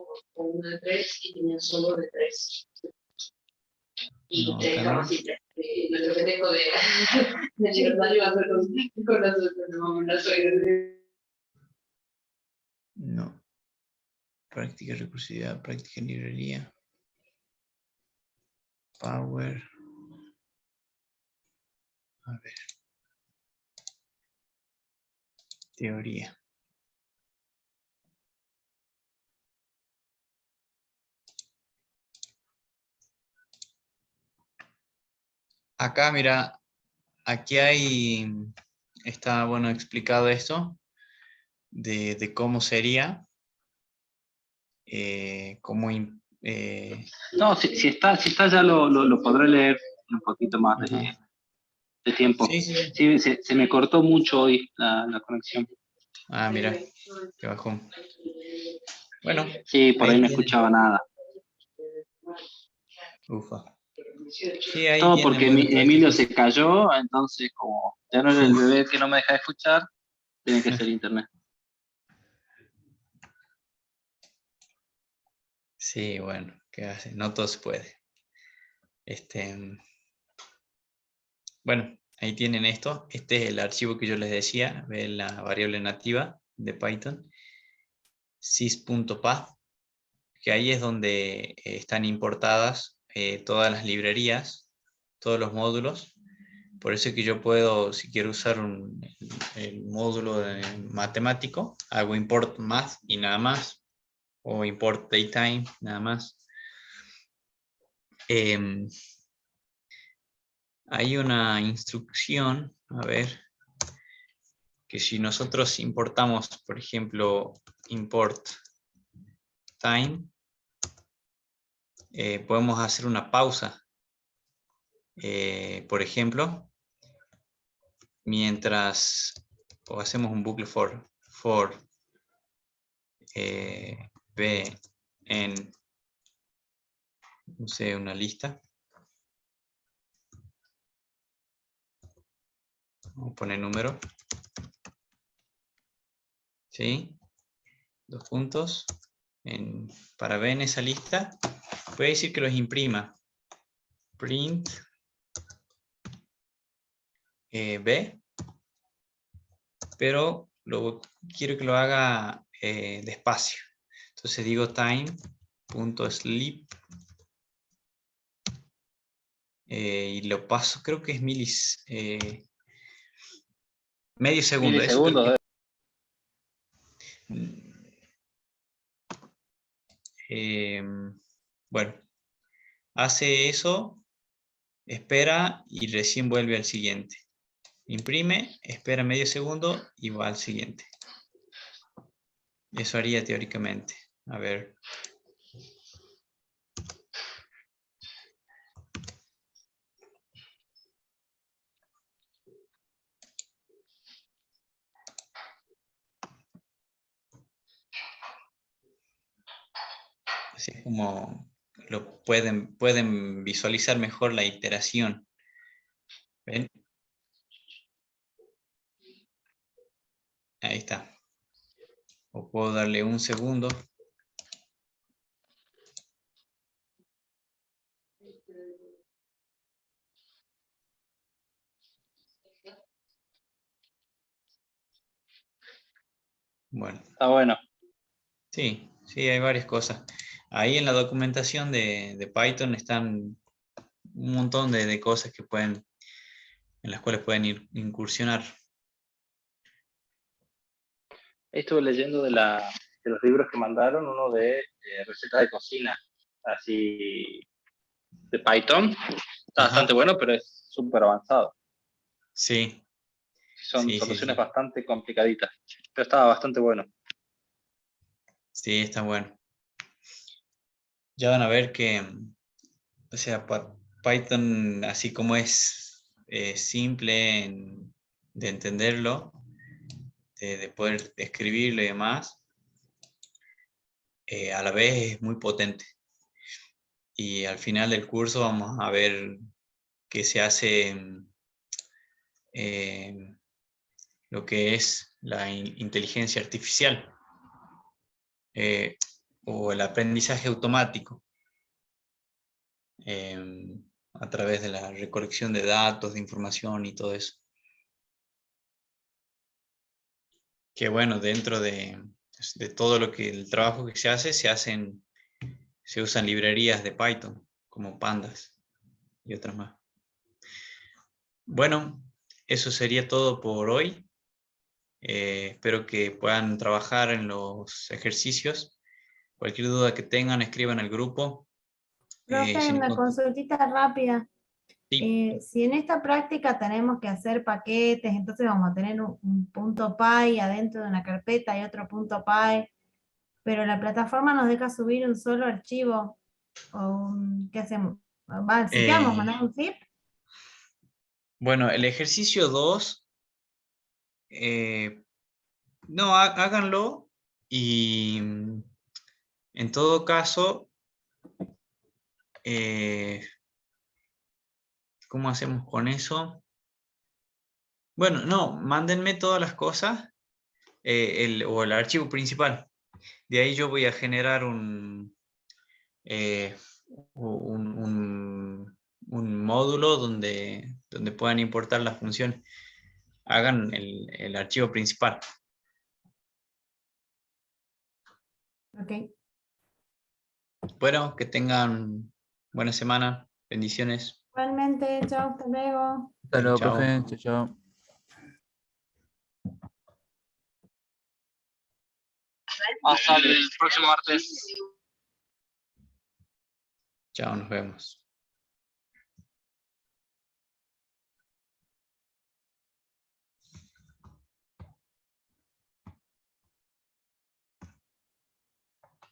Speaker 1: No. Práctica recursividad, práctica librería. Power. A ver. Teoría. Acá, mira, aquí hay, está, bueno, explicado esto de cómo sería, cómo...
Speaker 5: No, si está ya lo podré leer un poquito más de tiempo.
Speaker 1: Sí, sí.
Speaker 5: Sí, se me cortó mucho hoy la conexión.
Speaker 1: Ah, mira, qué bajón. Bueno,
Speaker 5: Sí, por ahí no
Speaker 1: tienen.
Speaker 5: escuchaba nada.
Speaker 1: Ufa. Sí, ahí
Speaker 5: Todo
Speaker 1: tienen,
Speaker 5: porque
Speaker 1: bueno, todas estas
Speaker 5: Emilio
Speaker 1: cosas.
Speaker 5: se cayó, entonces como ya no era el bebé que no me deja de escuchar, tiene que ser internet.
Speaker 1: Sí, bueno, ¿qué hace? No todo se puede. Bueno, ahí tienen esto. Este es el archivo que yo les decía, de la variable nativa de Python, sys.path, que ahí es donde están importadas todas las librerías, todos los módulos. Por eso es que yo puedo, si quiero usar el módulo matemático, hago import math y nada más, o import datetime, nada más. Hay una instrucción, a ver, que si nosotros importamos, por ejemplo, import time, podemos hacer una pausa. Por ejemplo, mientras, o hacemos un bucle for v en, no sé, una lista. Vamos a poner número. ¿Sí? Dos puntos. Para v en esa lista, puede decir que los imprima. Print v, pero quiero que lo haga despacio. Entonces digo time.sleep y lo paso, creo que es medio segundo.
Speaker 5: Milisegundos.
Speaker 1: Bueno, hace eso, espera y recién vuelve al siguiente. Imprime, espera medio segundo y va al siguiente. Eso haría teóricamente. A ver. Así es como pueden visualizar mejor la iteración. ¿Ven? Ahí está. O puedo darle un segundo. Bueno.
Speaker 5: Está bueno.
Speaker 1: Sí, sí, hay varias cosas. Ahí en la documentación de Python están un montón de cosas que pueden, en las cuales pueden incursionar.
Speaker 5: Estuve leyendo de los libros que mandaron, uno de recetas de cocina, así de Python. Está
Speaker 1: Ajá.
Speaker 5: bastante bueno, pero es súper avanzado.
Speaker 1: Sí,
Speaker 5: Son
Speaker 1: sí, sí,
Speaker 5: soluciones
Speaker 1: sí.
Speaker 5: bastante complicaditas, pero estaba bastante bueno.
Speaker 1: Sí, está bueno. Ya van a ver que, o sea, Python, así como es simple de entenderlo, de poder escribirlo y demás, a la vez es muy potente. Y al final del curso vamos a ver que se hace lo que es la inteligencia artificial eh, o el aprendizaje automático a través de la recolección de datos, de información y todo eso. Que bueno, dentro de todo lo que el trabajo que se usan librerías de Python como Pandas y otras más. Bueno, eso sería todo por hoy. Espero que puedan trabajar en los ejercicios. Cualquier duda que tengan, escriban al grupo.
Speaker 4: Profe,
Speaker 1: Si no,
Speaker 4: una consultita rápida.
Speaker 1: sí,
Speaker 4: Si en esta práctica tenemos que hacer paquetes, entonces vamos a tener un punto .py adentro de una carpeta y otro punto .py, pero la plataforma nos deja subir un solo archivo. ¿Qué hacemos? Si queremos
Speaker 1: eh,
Speaker 4: mandar un zip,
Speaker 1: bueno, el ejercicio 2, no, háganlo y en todo caso, ¿cómo hacemos con eso? Bueno, no, mándenme todas las cosas o el archivo principal. De ahí yo voy a generar eh, un módulo donde puedan importar las funciones. Hagan el archivo principal.
Speaker 4: ok.
Speaker 1: Bueno, que tengan buena semana. Bendiciones.
Speaker 4: Igualmente, chao, hasta luego.
Speaker 6: Hasta luego,
Speaker 1: Chao.
Speaker 6: profe. Chao, chao.
Speaker 5: Hasta el próximo martes.
Speaker 1: Chao, nos vemos.